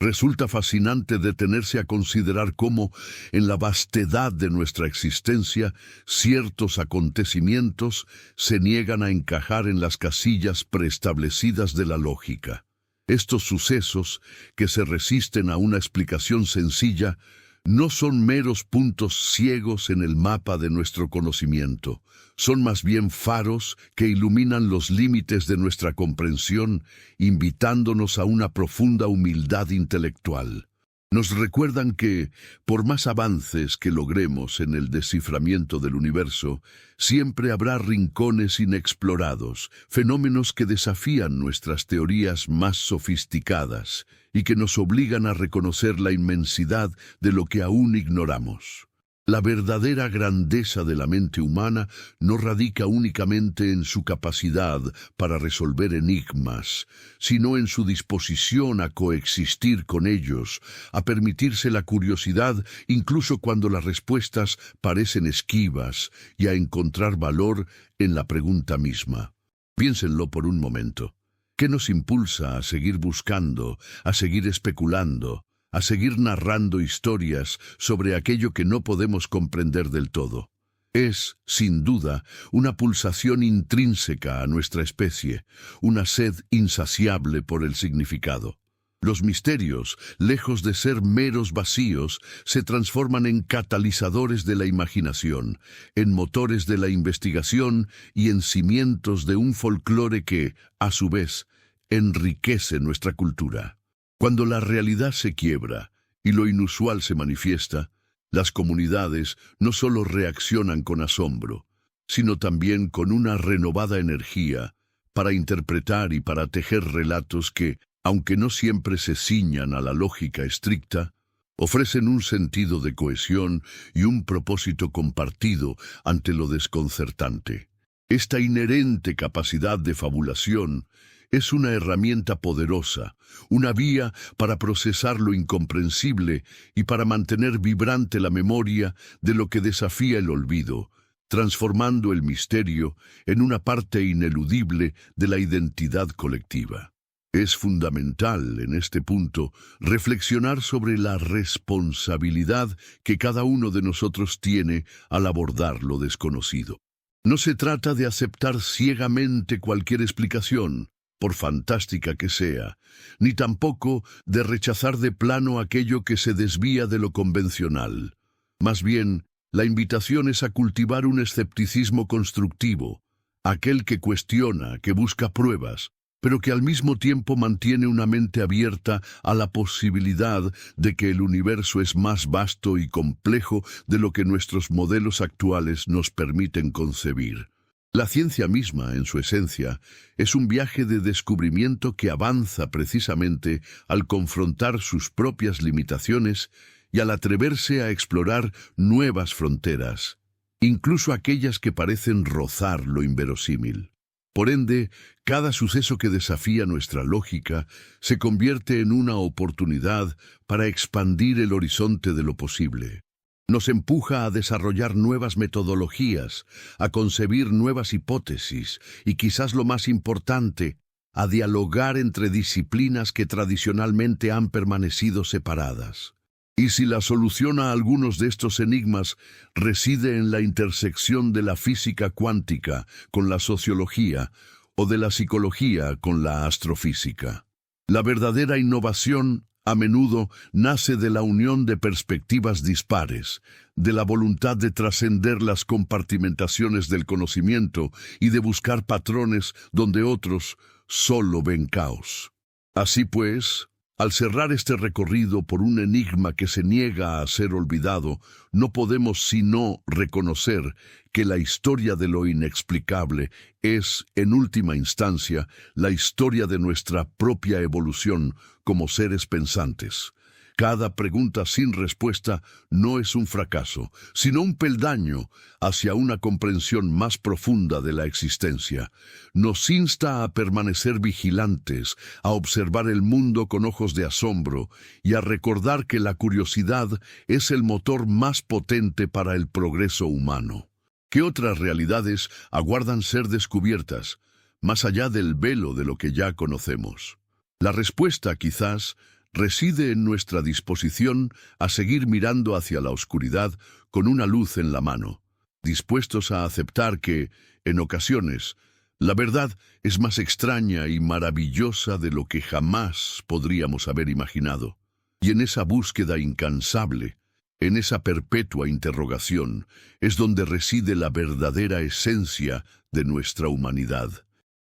Resulta fascinante detenerse a considerar cómo, en la vastedad de nuestra existencia, ciertos acontecimientos se niegan a encajar en las casillas preestablecidas de la lógica. Estos sucesos, que se resisten a una explicación sencilla, no son meros puntos ciegos en el mapa de nuestro conocimiento, son más bien faros que iluminan los límites de nuestra comprensión, invitándonos a una profunda humildad intelectual. Nos recuerdan que, por más avances que logremos en el desciframiento del universo, siempre habrá rincones inexplorados, fenómenos que desafían nuestras teorías más sofisticadas y que nos obligan a reconocer la inmensidad de lo que aún ignoramos. La verdadera grandeza de la mente humana no radica únicamente en su capacidad para resolver enigmas, sino en su disposición a coexistir con ellos, a permitirse la curiosidad incluso cuando las respuestas parecen esquivas y a encontrar valor en la pregunta misma. Piénsenlo por un momento. ¿Qué nos impulsa a seguir buscando, a seguir especulando, a seguir narrando historias sobre aquello que no podemos comprender del todo? Es, sin duda, una pulsación intrínseca a nuestra especie, una sed insaciable por el significado. Los misterios, lejos de ser meros vacíos, se transforman en catalizadores de la imaginación, en motores de la investigación y en cimientos de un folclore que, a su vez, enriquece nuestra cultura. Cuando la realidad se quiebra y lo inusual se manifiesta, las comunidades no solo reaccionan con asombro, sino también con una renovada energía para interpretar y para tejer relatos que, aunque no siempre se ciñan a la lógica estricta, ofrecen un sentido de cohesión y un propósito compartido ante lo desconcertante. Esta inherente capacidad de fabulación es una herramienta poderosa, una vía para procesar lo incomprensible y para mantener vibrante la memoria de lo que desafía el olvido, transformando el misterio en una parte ineludible de la identidad colectiva. Es fundamental, en este punto, reflexionar sobre la responsabilidad que cada uno de nosotros tiene al abordar lo desconocido. No se trata de aceptar ciegamente cualquier explicación, por fantástica que sea, ni tampoco de rechazar de plano aquello que se desvía de lo convencional. Más bien, la invitación es a cultivar un escepticismo constructivo, aquel que cuestiona, que busca pruebas, pero que al mismo tiempo mantiene una mente abierta a la posibilidad de que el universo es más vasto y complejo de lo que nuestros modelos actuales nos permiten concebir. La ciencia misma, en su esencia, es un viaje de descubrimiento que avanza precisamente al confrontar sus propias limitaciones y al atreverse a explorar nuevas fronteras, incluso aquellas que parecen rozar lo inverosímil. Por ende, cada suceso que desafía nuestra lógica se convierte en una oportunidad para expandir el horizonte de lo posible. Nos empuja a desarrollar nuevas metodologías, a concebir nuevas hipótesis y, quizás lo más importante, a dialogar entre disciplinas que tradicionalmente han permanecido separadas. Y si la solución a algunos de estos enigmas reside en la intersección de la física cuántica con la sociología o de la psicología con la astrofísica. La verdadera innovación a menudo nace de la unión de perspectivas dispares, de la voluntad de trascender las compartimentaciones del conocimiento y de buscar patrones donde otros solo ven caos. Así pues, al cerrar este recorrido por un enigma que se niega a ser olvidado, no podemos sino reconocer que la historia de lo inexplicable es, en última instancia, la historia de nuestra propia evolución como seres pensantes. Cada pregunta sin respuesta no es un fracaso, sino un peldaño hacia una comprensión más profunda de la existencia. Nos insta a permanecer vigilantes, a observar el mundo con ojos de asombro y a recordar que la curiosidad es el motor más potente para el progreso humano. ¿Qué otras realidades aguardan ser descubiertas, más allá del velo de lo que ya conocemos? La respuesta, quizás, reside en nuestra disposición a seguir mirando hacia la oscuridad con una luz en la mano, dispuestos a aceptar que, en ocasiones, La verdad es más extraña y maravillosa de lo que jamás podríamos haber imaginado. Y en esa búsqueda incansable, en esa perpetua interrogación, es donde reside la verdadera esencia de nuestra humanidad.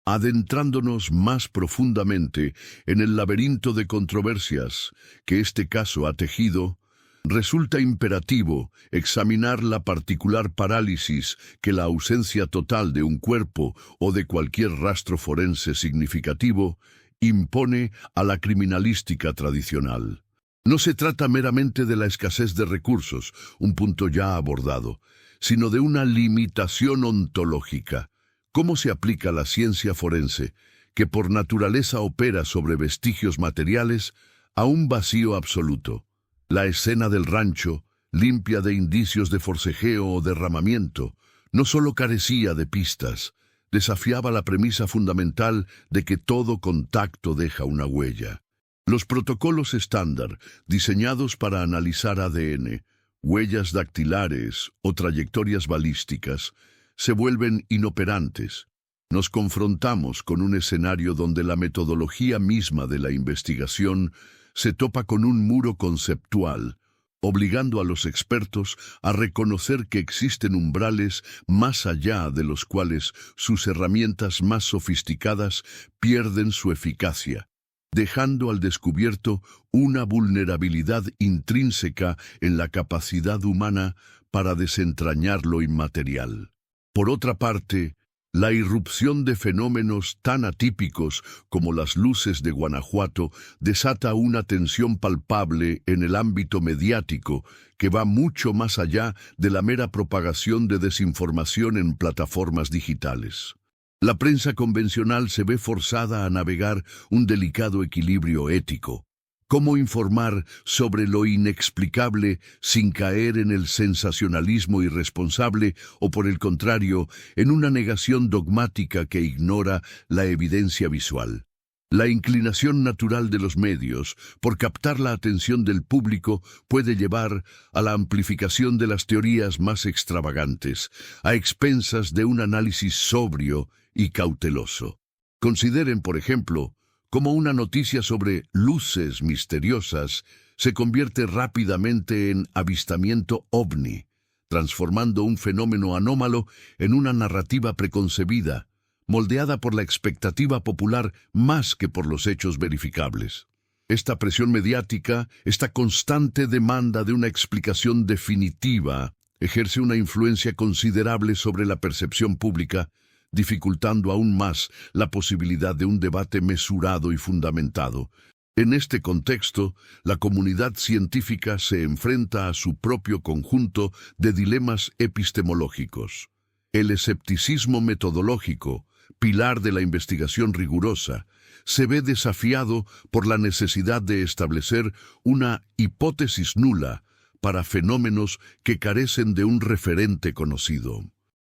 Adentrándonos más profundamente en el laberinto de controversias que este caso ha tejido, resulta imperativo examinar la particular parálisis que la ausencia total de un cuerpo o de cualquier rastro forense significativo impone a la criminalística tradicional. No se trata meramente de la escasez de recursos, un punto ya abordado, sino de una limitación ontológica. ¿Cómo se aplica la ciencia forense, que por naturaleza opera sobre vestigios materiales, a un vacío absoluto? La escena del rancho, limpia de indicios de forcejeo o derramamiento, no solo carecía de pistas, desafiaba la premisa fundamental de que todo contacto deja una huella. Los protocolos estándar, diseñados para analizar ADN, huellas dactilares o trayectorias balísticas, se vuelven inoperantes. Nos confrontamos con un escenario donde la metodología misma de la investigación se topa con un muro conceptual, obligando a los expertos a reconocer que existen umbrales más allá de los cuales sus herramientas más sofisticadas pierden su eficacia, dejando al descubierto una vulnerabilidad intrínseca en la capacidad humana para desentrañar lo inmaterial. Por otra parte, la irrupción de fenómenos tan atípicos como las luces de Guanajuato desata una tensión palpable en el ámbito mediático que va mucho más allá de la mera propagación de desinformación en plataformas digitales. La prensa convencional se ve forzada a navegar un delicado equilibrio ético. ¿Cómo informar sobre lo inexplicable sin caer en el sensacionalismo irresponsable o, por el contrario, en una negación dogmática que ignora la evidencia visual? La inclinación natural de los medios por captar la atención del público puede llevar a la amplificación de las teorías más extravagantes, a expensas de un análisis sobrio y cauteloso. Consideren, por ejemplo, cómo una noticia sobre luces misteriosas se convierte rápidamente en avistamiento ovni, transformando un fenómeno anómalo en una narrativa preconcebida, moldeada por la expectativa popular más que por los hechos verificables. Esta presión mediática, esta constante demanda de una explicación definitiva, ejerce una influencia considerable sobre la percepción pública, dificultando aún más la posibilidad de un debate mesurado y fundamentado. En este contexto, la comunidad científica se enfrenta a su propio conjunto de dilemas epistemológicos. El escepticismo metodológico, pilar de la investigación rigurosa, se ve desafiado por la necesidad de establecer una hipótesis nula para fenómenos que carecen de un referente conocido.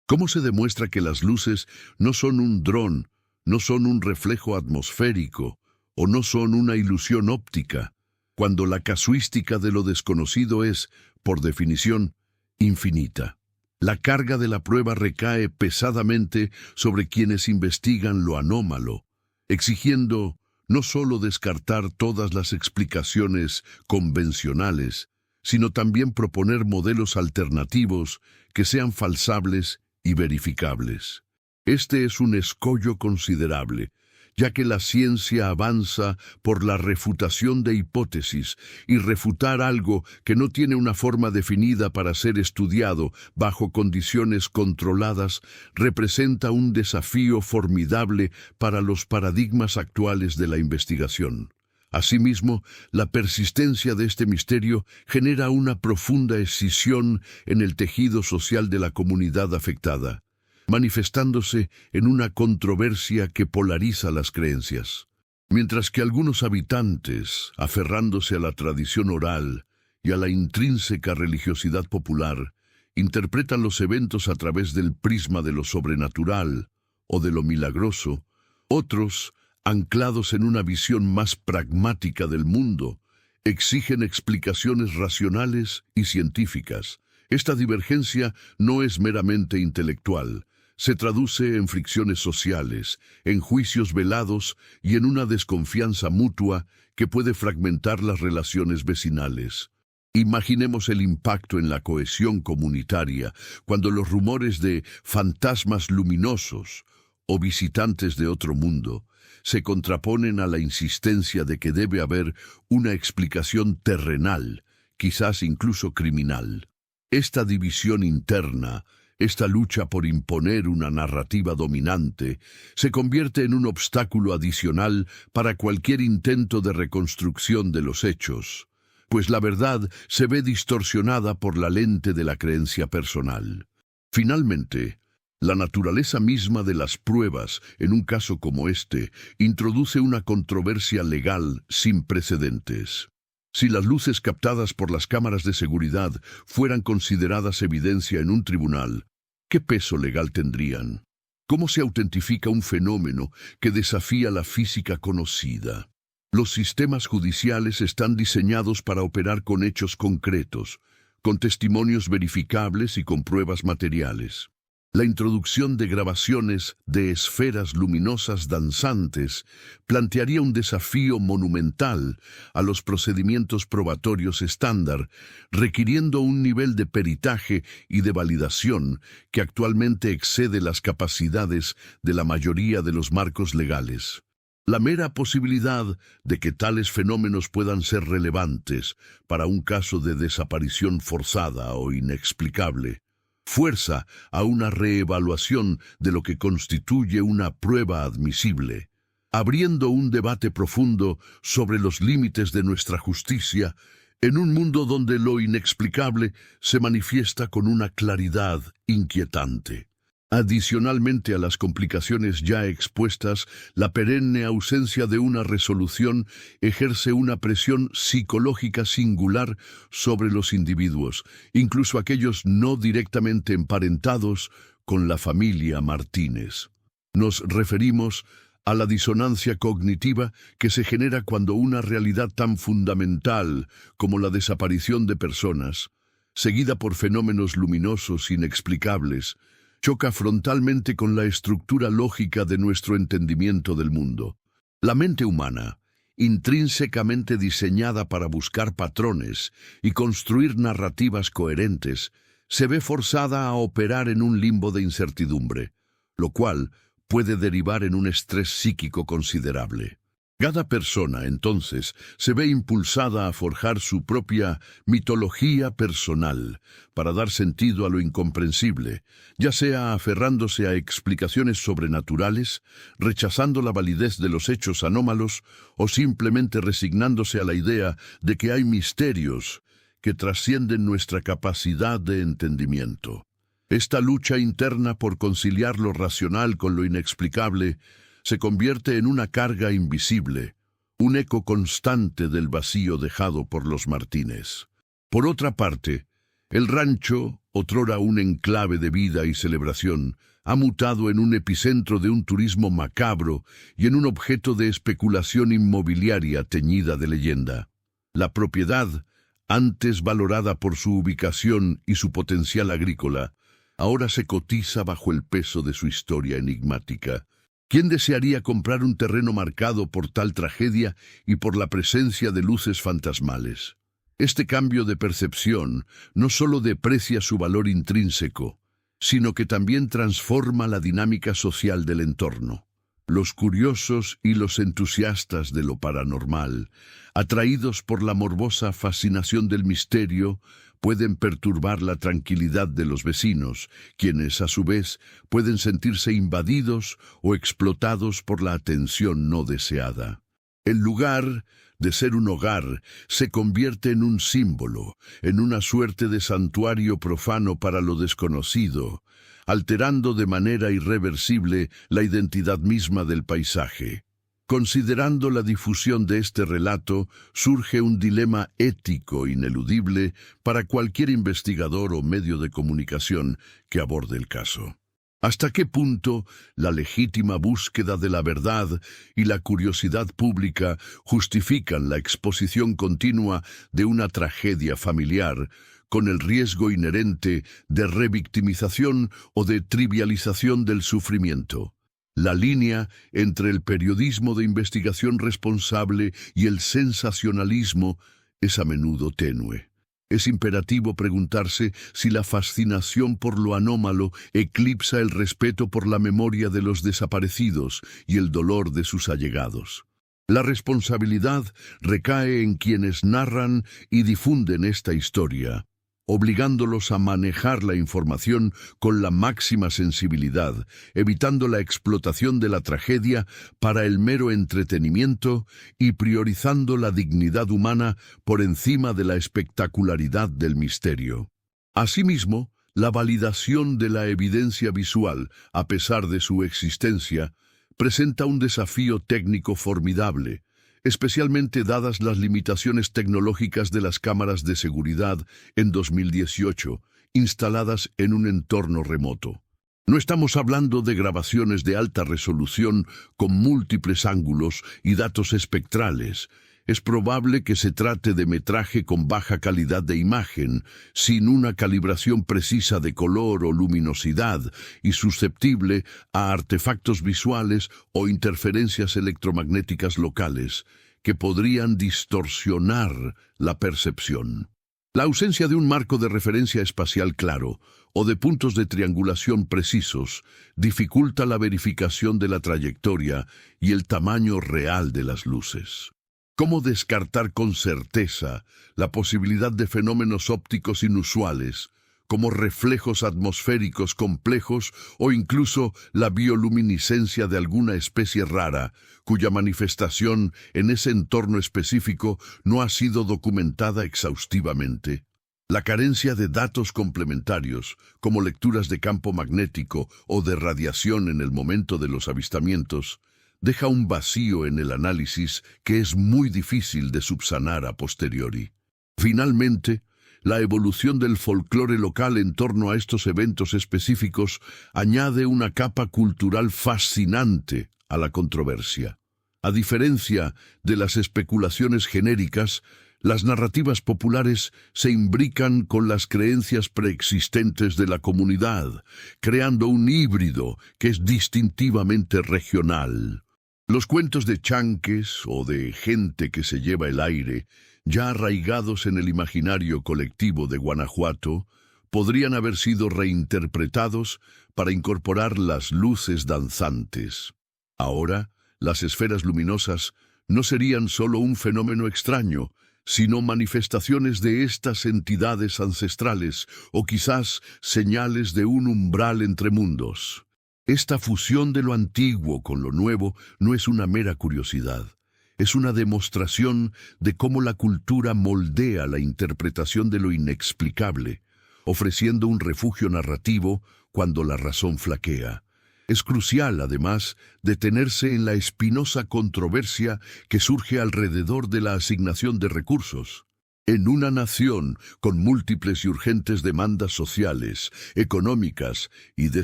¿Cómo se demuestra que las luces no son un dron, no son un reflejo atmosférico o no son una ilusión óptica, cuando la casuística de lo desconocido es, por definición, infinita? La carga de la prueba recae pesadamente sobre quienes investigan lo anómalo, exigiendo no solo descartar todas las explicaciones convencionales, sino también proponer modelos alternativos que sean falsables y verificables. Este es un escollo considerable, ya que la ciencia avanza por la refutación de hipótesis, y refutar algo que no tiene una forma definida para ser estudiado bajo condiciones controladas representa un desafío formidable para los paradigmas actuales de la investigación. Asimismo, la persistencia de este misterio genera una profunda escisión en el tejido social de la comunidad afectada, manifestándose en una controversia que polariza las creencias. Mientras que algunos habitantes, aferrándose a la tradición oral y a la intrínseca religiosidad popular, interpretan los eventos a través del prisma de lo sobrenatural o de lo milagroso, otros, anclados en una visión más pragmática del mundo, exigen explicaciones racionales y científicas. Esta divergencia no es meramente intelectual, se traduce en fricciones sociales, en juicios velados y en una desconfianza mutua que puede fragmentar las relaciones vecinales. Imaginemos el impacto en la cohesión comunitaria cuando los rumores de fantasmas luminosos o visitantes de otro mundo se contraponen a la insistencia de que debe haber una explicación terrenal, quizás incluso criminal. Esta división interna, esta lucha por imponer una narrativa dominante, se convierte en un obstáculo adicional para cualquier intento de reconstrucción de los hechos, pues la verdad se ve distorsionada por la lente de la creencia personal. Finalmente, la naturaleza misma de las pruebas, en un caso como este, introduce una controversia legal sin precedentes. Si las luces captadas por las cámaras de seguridad fueran consideradas evidencia en un tribunal, ¿qué peso legal tendrían? ¿Cómo se autentifica un fenómeno que desafía la física conocida? Los sistemas judiciales están diseñados para operar con hechos concretos, con testimonios verificables y con pruebas materiales. La introducción de grabaciones de esferas luminosas danzantes plantearía un desafío monumental a los procedimientos probatorios estándar, requiriendo un nivel de peritaje y de validación que actualmente excede las capacidades de la mayoría de los marcos legales. La mera posibilidad de que tales fenómenos puedan ser relevantes para un caso de desaparición forzada o inexplicable fuerza a una reevaluación de lo que constituye una prueba admisible, abriendo un debate profundo sobre los límites de nuestra justicia en un mundo donde lo inexplicable se manifiesta con una claridad inquietante. Adicionalmente a las complicaciones ya expuestas, la perenne ausencia de una resolución ejerce una presión psicológica singular sobre los individuos, incluso aquellos no directamente emparentados con la familia Martínez. Nos referimos a la disonancia cognitiva que se genera cuando una realidad tan fundamental como la desaparición de personas, seguida por fenómenos luminosos inexplicables, choca frontalmente con la estructura lógica de nuestro entendimiento del mundo. La mente humana, intrínsecamente diseñada para buscar patrones y construir narrativas coherentes, se ve forzada a operar en un limbo de incertidumbre, lo cual puede derivar en un estrés psíquico considerable. Cada persona, entonces, se ve impulsada a forjar su propia mitología personal para dar sentido a lo incomprensible, ya sea aferrándose a explicaciones sobrenaturales, rechazando la validez de los hechos anómalos o simplemente resignándose a la idea de que hay misterios que trascienden nuestra capacidad de entendimiento. Esta lucha interna por conciliar lo racional con lo inexplicable se convierte en una carga invisible, un eco constante del vacío dejado por los Martínez. Por otra parte, el rancho, otrora un enclave de vida y celebración, ha mutado en un epicentro de un turismo macabro y en un objeto de especulación inmobiliaria teñida de leyenda. La propiedad, antes valorada por su ubicación y su potencial agrícola, ahora se cotiza bajo el peso de su historia enigmática. ¿Quién desearía comprar un terreno marcado por tal tragedia y por la presencia de luces fantasmales? Este cambio de percepción no solo deprecia su valor intrínseco, sino que también transforma la dinámica social del entorno. Los curiosos y los entusiastas de lo paranormal, atraídos por la morbosa fascinación del misterio, pueden perturbar la tranquilidad de los vecinos, quienes, a su vez, pueden sentirse invadidos o explotados por la atención no deseada. El lugar, de ser un hogar, se convierte en un símbolo, en una suerte de santuario profano para lo desconocido, alterando de manera irreversible la identidad misma del paisaje. Considerando la difusión de este relato, surge un dilema ético ineludible para cualquier investigador o medio de comunicación que aborde el caso. ¿Hasta qué punto la legítima búsqueda de la verdad y la curiosidad pública justifican la exposición continua de una tragedia familiar, con el riesgo inherente de revictimización o de trivialización del sufrimiento? La línea entre el periodismo de investigación responsable y el sensacionalismo es a menudo tenue. Es imperativo preguntarse si la fascinación por lo anómalo eclipsa el respeto por la memoria de los desaparecidos y el dolor de sus allegados. La responsabilidad recae en quienes narran y difunden esta historia, obligándolos a manejar la información con la máxima sensibilidad, evitando la explotación de la tragedia para el mero entretenimiento y priorizando la dignidad humana por encima de la espectacularidad del misterio. Asimismo, la validación de la evidencia visual, a pesar de su existencia, presenta un desafío técnico formidable, especialmente dadas las limitaciones tecnológicas de las cámaras de seguridad en 2018, instaladas en un entorno remoto. No estamos hablando de grabaciones de alta resolución con múltiples ángulos y datos espectrales. Es probable que se trate de metraje con baja calidad de imagen, sin una calibración precisa de color o luminosidad y susceptible a artefactos visuales o interferencias electromagnéticas locales que podrían distorsionar la percepción. La ausencia de un marco de referencia espacial claro o de puntos de triangulación precisos dificulta la verificación de la trayectoria y el tamaño real de las luces. ¿Cómo descartar con certeza la posibilidad de fenómenos ópticos inusuales, como reflejos atmosféricos complejos o incluso la bioluminiscencia de alguna especie rara, cuya manifestación en ese entorno específico no ha sido documentada exhaustivamente? La carencia de datos complementarios, como lecturas de campo magnético o de radiación en el momento de los avistamientos, deja un vacío en el análisis que es muy difícil de subsanar a posteriori. Finalmente, la evolución del folclore local en torno a estos eventos específicos añade una capa cultural fascinante a la controversia. A diferencia de las especulaciones genéricas, las narrativas populares se imbrican con las creencias preexistentes de la comunidad, creando un híbrido que es distintivamente regional. Los cuentos de chanques o de gente que se lleva el aire, ya arraigados en el imaginario colectivo de Guanajuato, podrían haber sido reinterpretados para incorporar las luces danzantes. Ahora, las esferas luminosas no serían solo un fenómeno extraño, sino manifestaciones de estas entidades ancestrales o quizás señales de un umbral entre mundos. Esta fusión de lo antiguo con lo nuevo no es una mera curiosidad. Es una demostración de cómo la cultura moldea la interpretación de lo inexplicable, ofreciendo un refugio narrativo cuando la razón flaquea. Es crucial, además, detenerse en la espinosa controversia que surge alrededor de la asignación de recursos. En una nación con múltiples y urgentes demandas sociales, económicas y de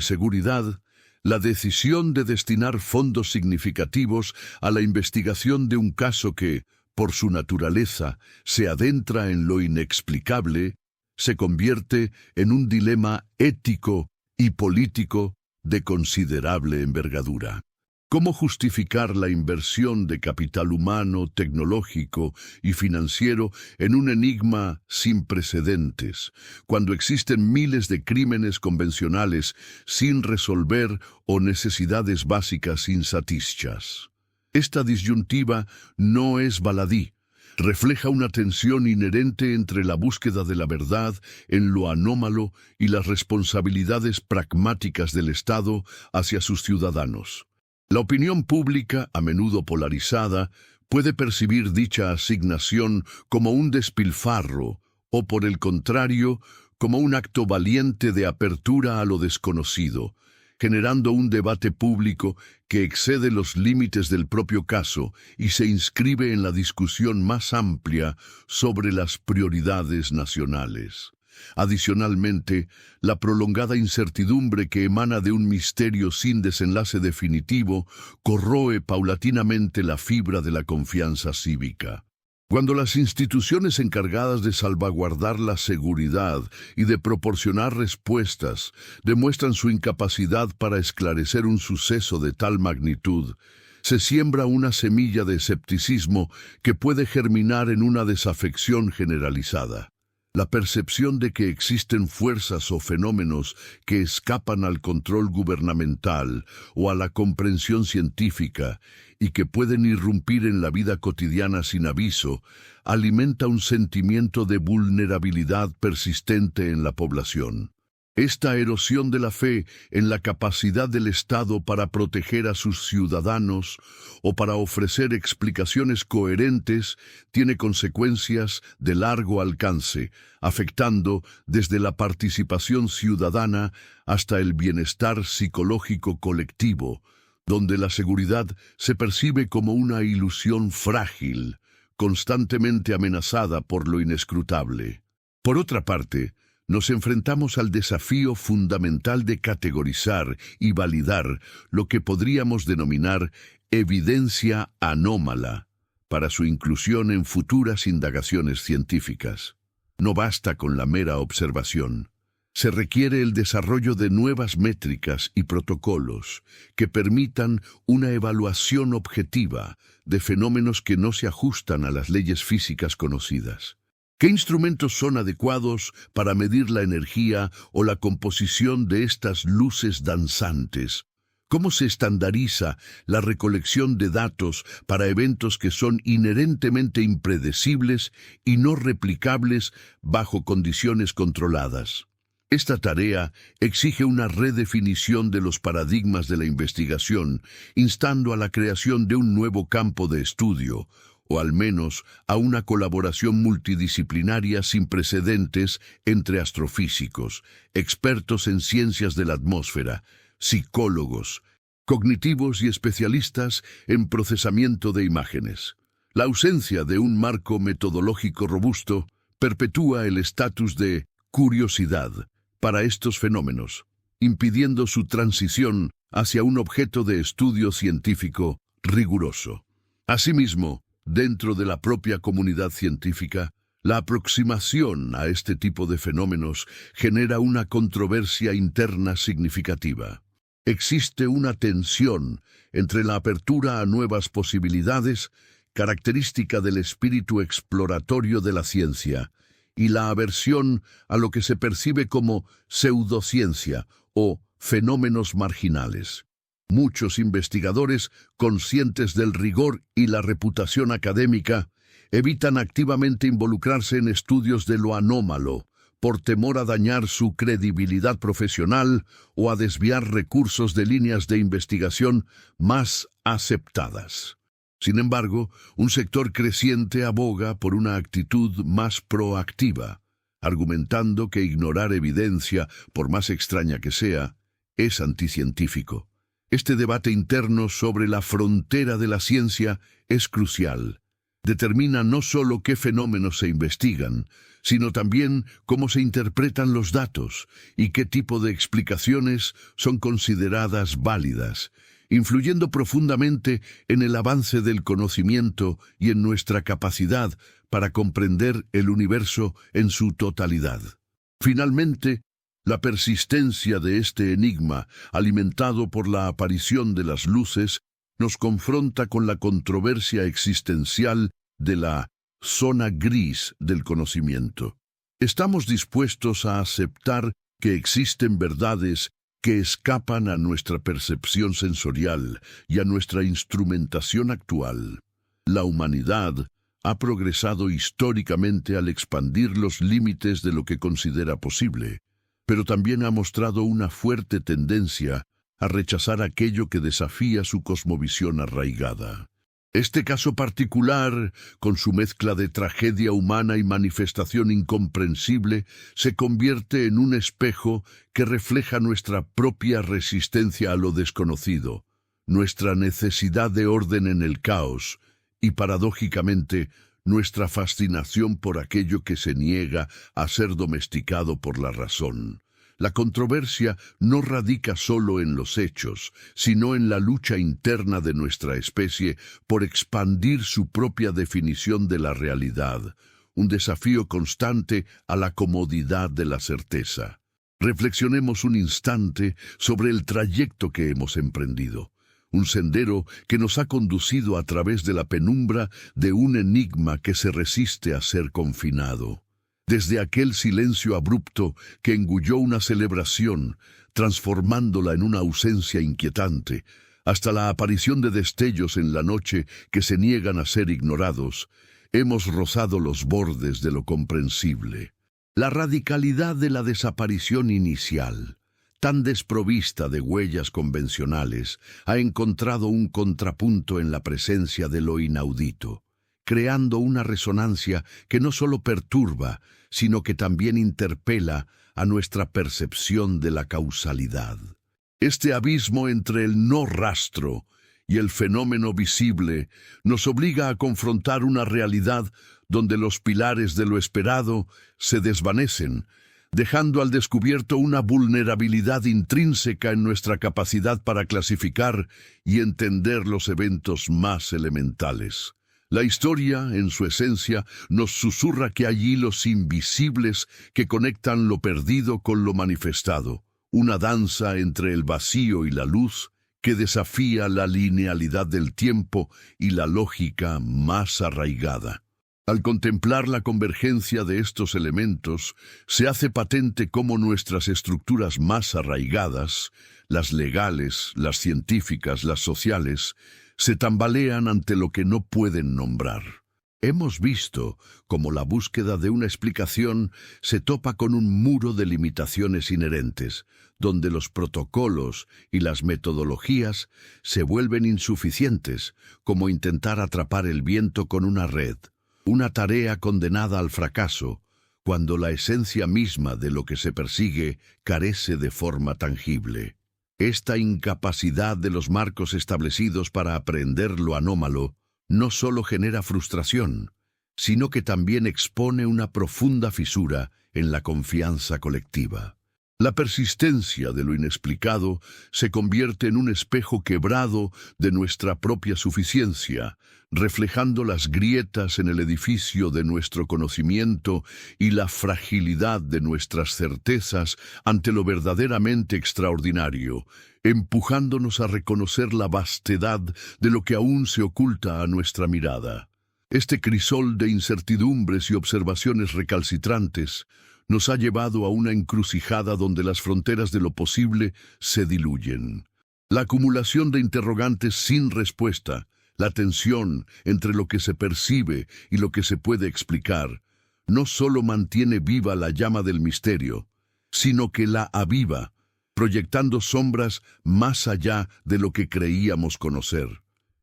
seguridad, la decisión de destinar fondos significativos a la investigación de un caso que, por su naturaleza, se adentra en lo inexplicable, se convierte en un dilema ético y político de considerable envergadura. ¿Cómo justificar la inversión de capital humano, tecnológico y financiero en un enigma sin precedentes, cuando existen miles de crímenes convencionales sin resolver o necesidades básicas insatisfechas? Esta disyuntiva no es baladí. Refleja una tensión inherente entre la búsqueda de la verdad en lo anómalo y las responsabilidades pragmáticas del Estado hacia sus ciudadanos. La opinión pública, a menudo polarizada, puede percibir dicha asignación como un despilfarro o, por el contrario, como un acto valiente de apertura a lo desconocido, generando un debate público que excede los límites del propio caso y se inscribe en la discusión más amplia sobre las prioridades nacionales. Adicionalmente, la prolongada incertidumbre que emana de un misterio sin desenlace definitivo corroe paulatinamente la fibra de la confianza cívica. Cuando las instituciones encargadas de salvaguardar la seguridad y de proporcionar respuestas demuestran su incapacidad para esclarecer un suceso de tal magnitud, se siembra una semilla de escepticismo que puede germinar en una desafección generalizada. La percepción de que existen fuerzas o fenómenos que escapan al control gubernamental o a la comprensión científica y que pueden irrumpir en la vida cotidiana sin aviso, alimenta un sentimiento de vulnerabilidad persistente en la población. Esta erosión de la fe en la capacidad del Estado para proteger a sus ciudadanos o para ofrecer explicaciones coherentes tiene consecuencias de largo alcance, afectando desde la participación ciudadana hasta el bienestar psicológico colectivo, donde la seguridad se percibe como una ilusión frágil, constantemente amenazada por lo inescrutable. Por otra parte, nos enfrentamos al desafío fundamental de categorizar y validar lo que podríamos denominar evidencia anómala para su inclusión en futuras indagaciones científicas. No basta con la mera observación. Se requiere el desarrollo de nuevas métricas y protocolos que permitan una evaluación objetiva de fenómenos que no se ajustan a las leyes físicas conocidas. ¿Qué instrumentos son adecuados para medir la energía o la composición de estas luces danzantes? ¿Cómo se estandariza la recolección de datos para eventos que son inherentemente impredecibles y no replicables bajo condiciones controladas? Esta tarea exige una redefinición de los paradigmas de la investigación, instando a la creación de un nuevo campo de estudio, o al menos a una colaboración multidisciplinaria sin precedentes entre astrofísicos, expertos en ciencias de la atmósfera, psicólogos, cognitivos y especialistas en procesamiento de imágenes. La ausencia de un marco metodológico robusto perpetúa el estatus de curiosidad para estos fenómenos, impidiendo su transición hacia un objeto de estudio científico riguroso. Asimismo, dentro de la propia comunidad científica, la aproximación a este tipo de fenómenos genera una controversia interna significativa. Existe una tensión entre la apertura a nuevas posibilidades, característica del espíritu exploratorio de la ciencia, y la aversión a lo que se percibe como pseudociencia o fenómenos marginales. Muchos investigadores, conscientes del rigor y la reputación académica, evitan activamente involucrarse en estudios de lo anómalo, por temor a dañar su credibilidad profesional o a desviar recursos de líneas de investigación más aceptadas. Sin embargo, un sector creciente aboga por una actitud más proactiva, argumentando que ignorar evidencia, por más extraña que sea, es anticientífico. Este debate interno sobre la frontera de la ciencia es crucial. Determina no solo qué fenómenos se investigan, sino también cómo se interpretan los datos y qué tipo de explicaciones son consideradas válidas, influyendo profundamente en el avance del conocimiento y en nuestra capacidad para comprender el universo en su totalidad. Finalmente, la persistencia de este enigma, alimentado por la aparición de las luces, nos confronta con la controversia existencial de la zona gris del conocimiento. ¿Estamos dispuestos a aceptar que existen verdades que escapan a nuestra percepción sensorial y a nuestra instrumentación actual? La humanidad ha progresado históricamente al expandir los límites de lo que considera posible, pero también ha mostrado una fuerte tendencia a rechazar aquello que desafía su cosmovisión arraigada. Este caso particular, con su mezcla de tragedia humana y manifestación incomprensible, se convierte en un espejo que refleja nuestra propia resistencia a lo desconocido, nuestra necesidad de orden en el caos y, paradójicamente, nuestra fascinación por aquello que se niega a ser domesticado por la razón. La controversia no radica solo en los hechos, sino en la lucha interna de nuestra especie por expandir su propia definición de la realidad, un desafío constante a la comodidad de la certeza. Reflexionemos un instante sobre el trayecto que hemos emprendido, un sendero que nos ha conducido a través de la penumbra de un enigma que se resiste a ser confinado. Desde aquel silencio abrupto que engulló una celebración, transformándola en una ausencia inquietante, hasta la aparición de destellos en la noche que se niegan a ser ignorados, hemos rozado los bordes de lo comprensible. La radicalidad de la desaparición inicial, tan desprovista de huellas convencionales, ha encontrado un contrapunto en la presencia de lo inaudito, creando una resonancia que no solo perturba, sino que también interpela a nuestra percepción de la causalidad. Este abismo entre el no rastro y el fenómeno visible nos obliga a confrontar una realidad donde los pilares de lo esperado se desvanecen, dejando al descubierto una vulnerabilidad intrínseca en nuestra capacidad para clasificar y entender los eventos más elementales. La historia, en su esencia, nos susurra que hay hilos invisibles que conectan lo perdido con lo manifestado, una danza entre el vacío y la luz que desafía la linealidad del tiempo y la lógica más arraigada. Al contemplar la convergencia de estos elementos, se hace patente cómo nuestras estructuras más arraigadas, las legales, las científicas, las sociales, se tambalean ante lo que no pueden nombrar. Hemos visto cómo la búsqueda de una explicación se topa con un muro de limitaciones inherentes, donde los protocolos y las metodologías se vuelven insuficientes, como intentar atrapar el viento con una red, una tarea condenada al fracaso, cuando la esencia misma de lo que se persigue carece de forma tangible. Esta incapacidad de los marcos establecidos para aprender lo anómalo no solo genera frustración, sino que también expone una profunda fisura en la confianza colectiva. La persistencia de lo inexplicado se convierte en un espejo quebrado de nuestra propia suficiencia, reflejando las grietas en el edificio de nuestro conocimiento y la fragilidad de nuestras certezas ante lo verdaderamente extraordinario, empujándonos a reconocer la vastedad de lo que aún se oculta a nuestra mirada. Este crisol de incertidumbres y observaciones recalcitrantes nos ha llevado a una encrucijada donde las fronteras de lo posible se diluyen. La acumulación de interrogantes sin respuesta, la tensión entre lo que se percibe y lo que se puede explicar, no solo mantiene viva la llama del misterio, sino que la aviva, proyectando sombras más allá de lo que creíamos conocer.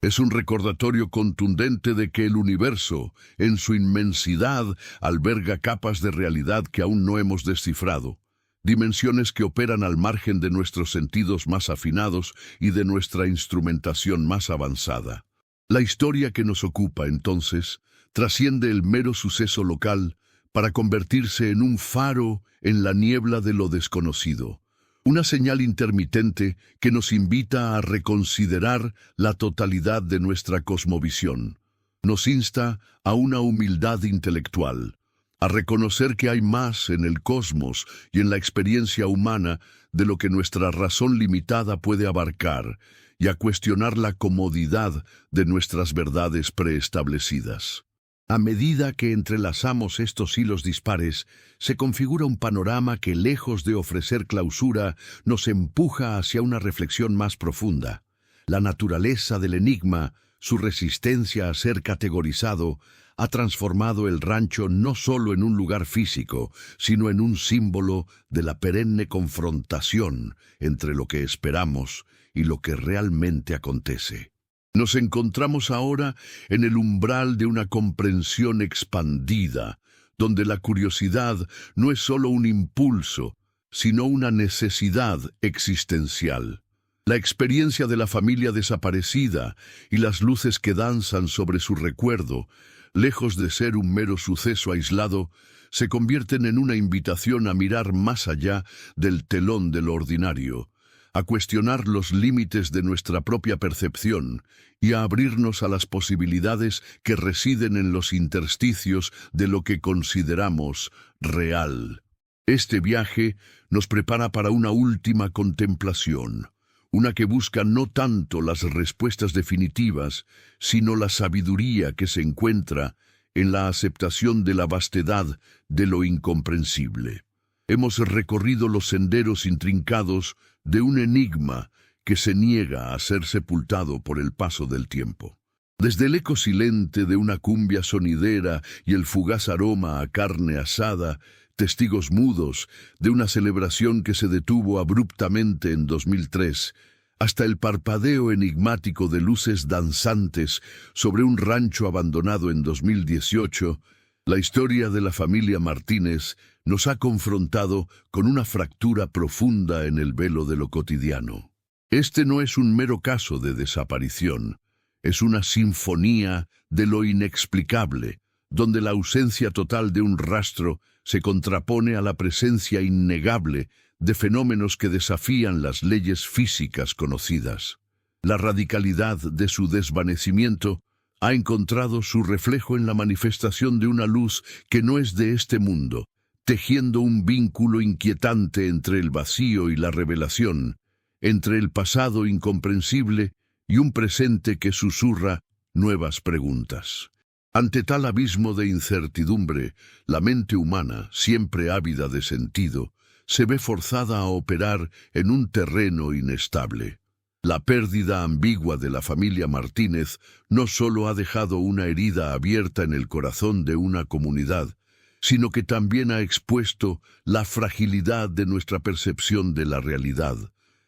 Es un recordatorio contundente de que el universo, en su inmensidad, alberga capas de realidad que aún no hemos descifrado, dimensiones que operan al margen de nuestros sentidos más afinados y de nuestra instrumentación más avanzada. La historia que nos ocupa, entonces, trasciende el mero suceso local para convertirse en un faro en la niebla de lo desconocido. Una señal intermitente que nos invita a reconsiderar la totalidad de nuestra cosmovisión. Nos insta a una humildad intelectual, a reconocer que hay más en el cosmos y en la experiencia humana de lo que nuestra razón limitada puede abarcar, y a cuestionar la comodidad de nuestras verdades preestablecidas. A medida que entrelazamos estos hilos dispares, se configura un panorama que, lejos de ofrecer clausura, nos empuja hacia una reflexión más profunda. La naturaleza del enigma, su resistencia a ser categorizado, ha transformado el rancho no solo en un lugar físico, sino en un símbolo de la perenne confrontación entre lo que esperamos y lo que realmente acontece. Nos encontramos ahora en el umbral de una comprensión expandida, donde la curiosidad no es solo un impulso, sino una necesidad existencial. La experiencia de la familia desaparecida y las luces que danzan sobre su recuerdo lejos de ser un mero suceso aislado, se convierten en una invitación a mirar más allá del telón de lo ordinario, a cuestionar los límites de nuestra propia percepción y a abrirnos a las posibilidades que residen en los intersticios de lo que consideramos real. Este viaje nos prepara para una última contemplación, una que busca no tanto las respuestas definitivas, sino la sabiduría que se encuentra en la aceptación de la vastedad de lo incomprensible. Hemos recorrido los senderos intrincados de un enigma que se niega a ser sepultado por el paso del tiempo. Desde el eco silente de una cumbia sonidera y el fugaz aroma a carne asada, testigos mudos de una celebración que se detuvo abruptamente en 2003, hasta el parpadeo enigmático de luces danzantes sobre un rancho abandonado en 2018, la historia de la familia Martínez nos ha confrontado con una fractura profunda en el velo de lo cotidiano. Este no es un mero caso de desaparición, es una sinfonía de lo inexplicable, donde la ausencia total de un rastro se contrapone a la presencia innegable de fenómenos que desafían las leyes físicas conocidas. La radicalidad de su desvanecimiento ha encontrado su reflejo en la manifestación de una luz que no es de este mundo, tejiendo un vínculo inquietante entre el vacío y la revelación, entre el pasado incomprensible y un presente que susurra nuevas preguntas. Ante tal abismo de incertidumbre, la mente humana, siempre ávida de sentido, se ve forzada a operar en un terreno inestable. La pérdida ambigua de la familia Martínez no solo ha dejado una herida abierta en el corazón de una comunidad, sino que también ha expuesto la fragilidad de nuestra percepción de la realidad.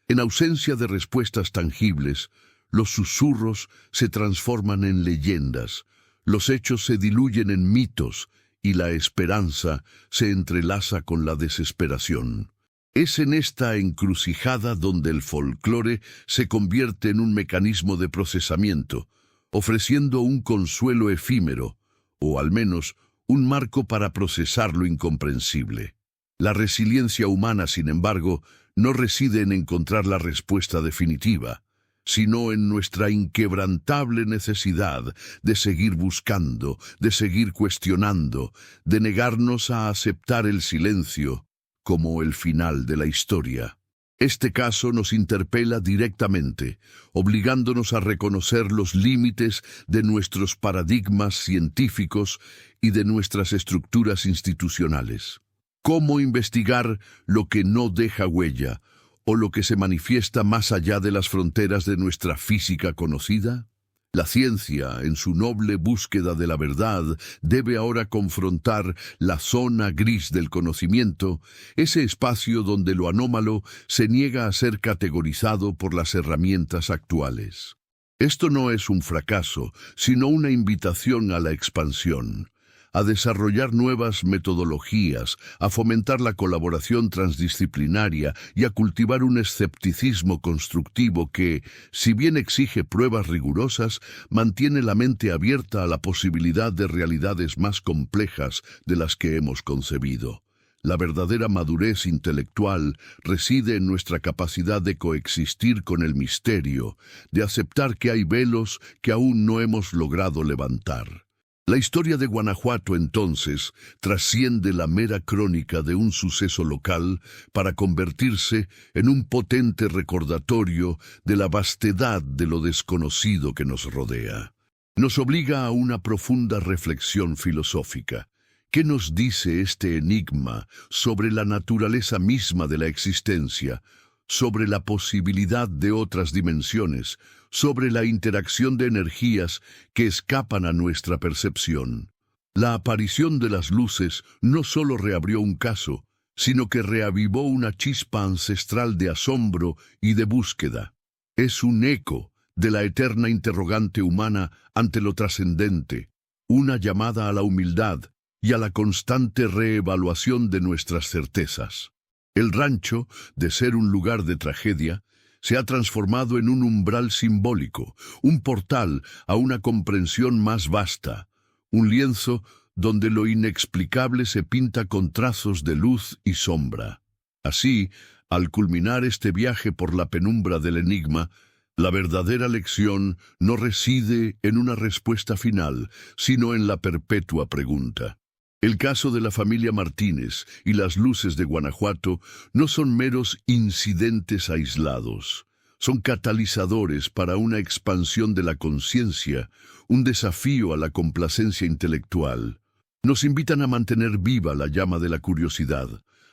En ausencia de respuestas tangibles, los susurros se transforman en leyendas, los hechos se diluyen en mitos y la esperanza se entrelaza con la desesperación. Es en esta encrucijada donde el folclore se convierte en un mecanismo de procesamiento, ofreciendo un consuelo efímero, o al menos un marco para procesar lo incomprensible. La resiliencia humana, sin embargo, no reside en encontrar la respuesta definitiva, sino en nuestra inquebrantable necesidad de seguir buscando, de seguir cuestionando, de negarnos a aceptar el silencio como el final de la historia. Este caso nos interpela directamente, obligándonos a reconocer los límites de nuestros paradigmas científicos y de nuestras estructuras institucionales. ¿Cómo investigar lo que no deja huella, o lo que se manifiesta más allá de las fronteras de nuestra física conocida? La ciencia, en su noble búsqueda de la verdad, debe ahora confrontar la zona gris del conocimiento, ese espacio donde lo anómalo se niega a ser categorizado por las herramientas actuales. Esto no es un fracaso, sino una invitación a la expansión, a desarrollar nuevas metodologías, a fomentar la colaboración transdisciplinaria y a cultivar un escepticismo constructivo que, si bien exige pruebas rigurosas, mantiene la mente abierta a la posibilidad de realidades más complejas de las que hemos concebido. La verdadera madurez intelectual reside en nuestra capacidad de coexistir con el misterio, de aceptar que hay velos que aún no hemos logrado levantar. La historia de Guanajuato, entonces, trasciende la mera crónica de un suceso local para convertirse en un potente recordatorio de la vastedad de lo desconocido que nos rodea. Nos obliga a una profunda reflexión filosófica. ¿Qué nos dice este enigma sobre la naturaleza misma de la existencia, sobre la posibilidad de otras dimensiones, sobre la interacción de energías que escapan a nuestra percepción? La aparición de las luces no solo reabrió un caso, sino que reavivó una chispa ancestral de asombro y de búsqueda. Es un eco de la eterna interrogante humana ante lo trascendente, una llamada a la humildad y a la constante reevaluación de nuestras certezas. El rancho, de ser un lugar de tragedia, se ha transformado en un umbral simbólico, un portal a una comprensión más vasta, un lienzo donde lo inexplicable se pinta con trazos de luz y sombra. Así, al culminar este viaje por la penumbra del enigma, la verdadera lección no reside en una respuesta final, sino en la perpetua pregunta. El caso de la familia Martínez y las luces de Guanajuato no son meros incidentes aislados. Son catalizadores para una expansión de la conciencia, un desafío a la complacencia intelectual. Nos invitan a mantener viva la llama de la curiosidad,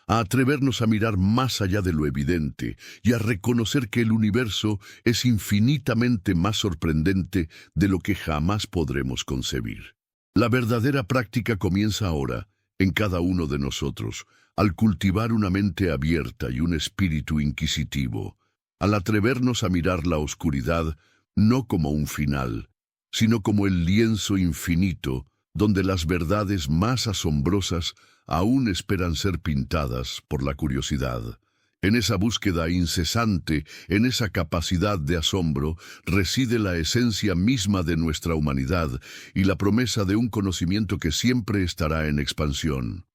a atrevernos a mirar más allá de lo evidente y a reconocer que el universo es infinitamente más sorprendente de lo que jamás podremos concebir. La verdadera práctica comienza ahora, en cada uno de nosotros, al cultivar una mente abierta y un espíritu inquisitivo, al atrevernos a mirar la oscuridad no como un final, sino como el lienzo infinito donde las verdades más asombrosas aún esperan ser pintadas por la curiosidad. En esa búsqueda incesante, en esa capacidad de asombro, reside la esencia misma de nuestra humanidad y la promesa de un conocimiento que siempre estará en expansión.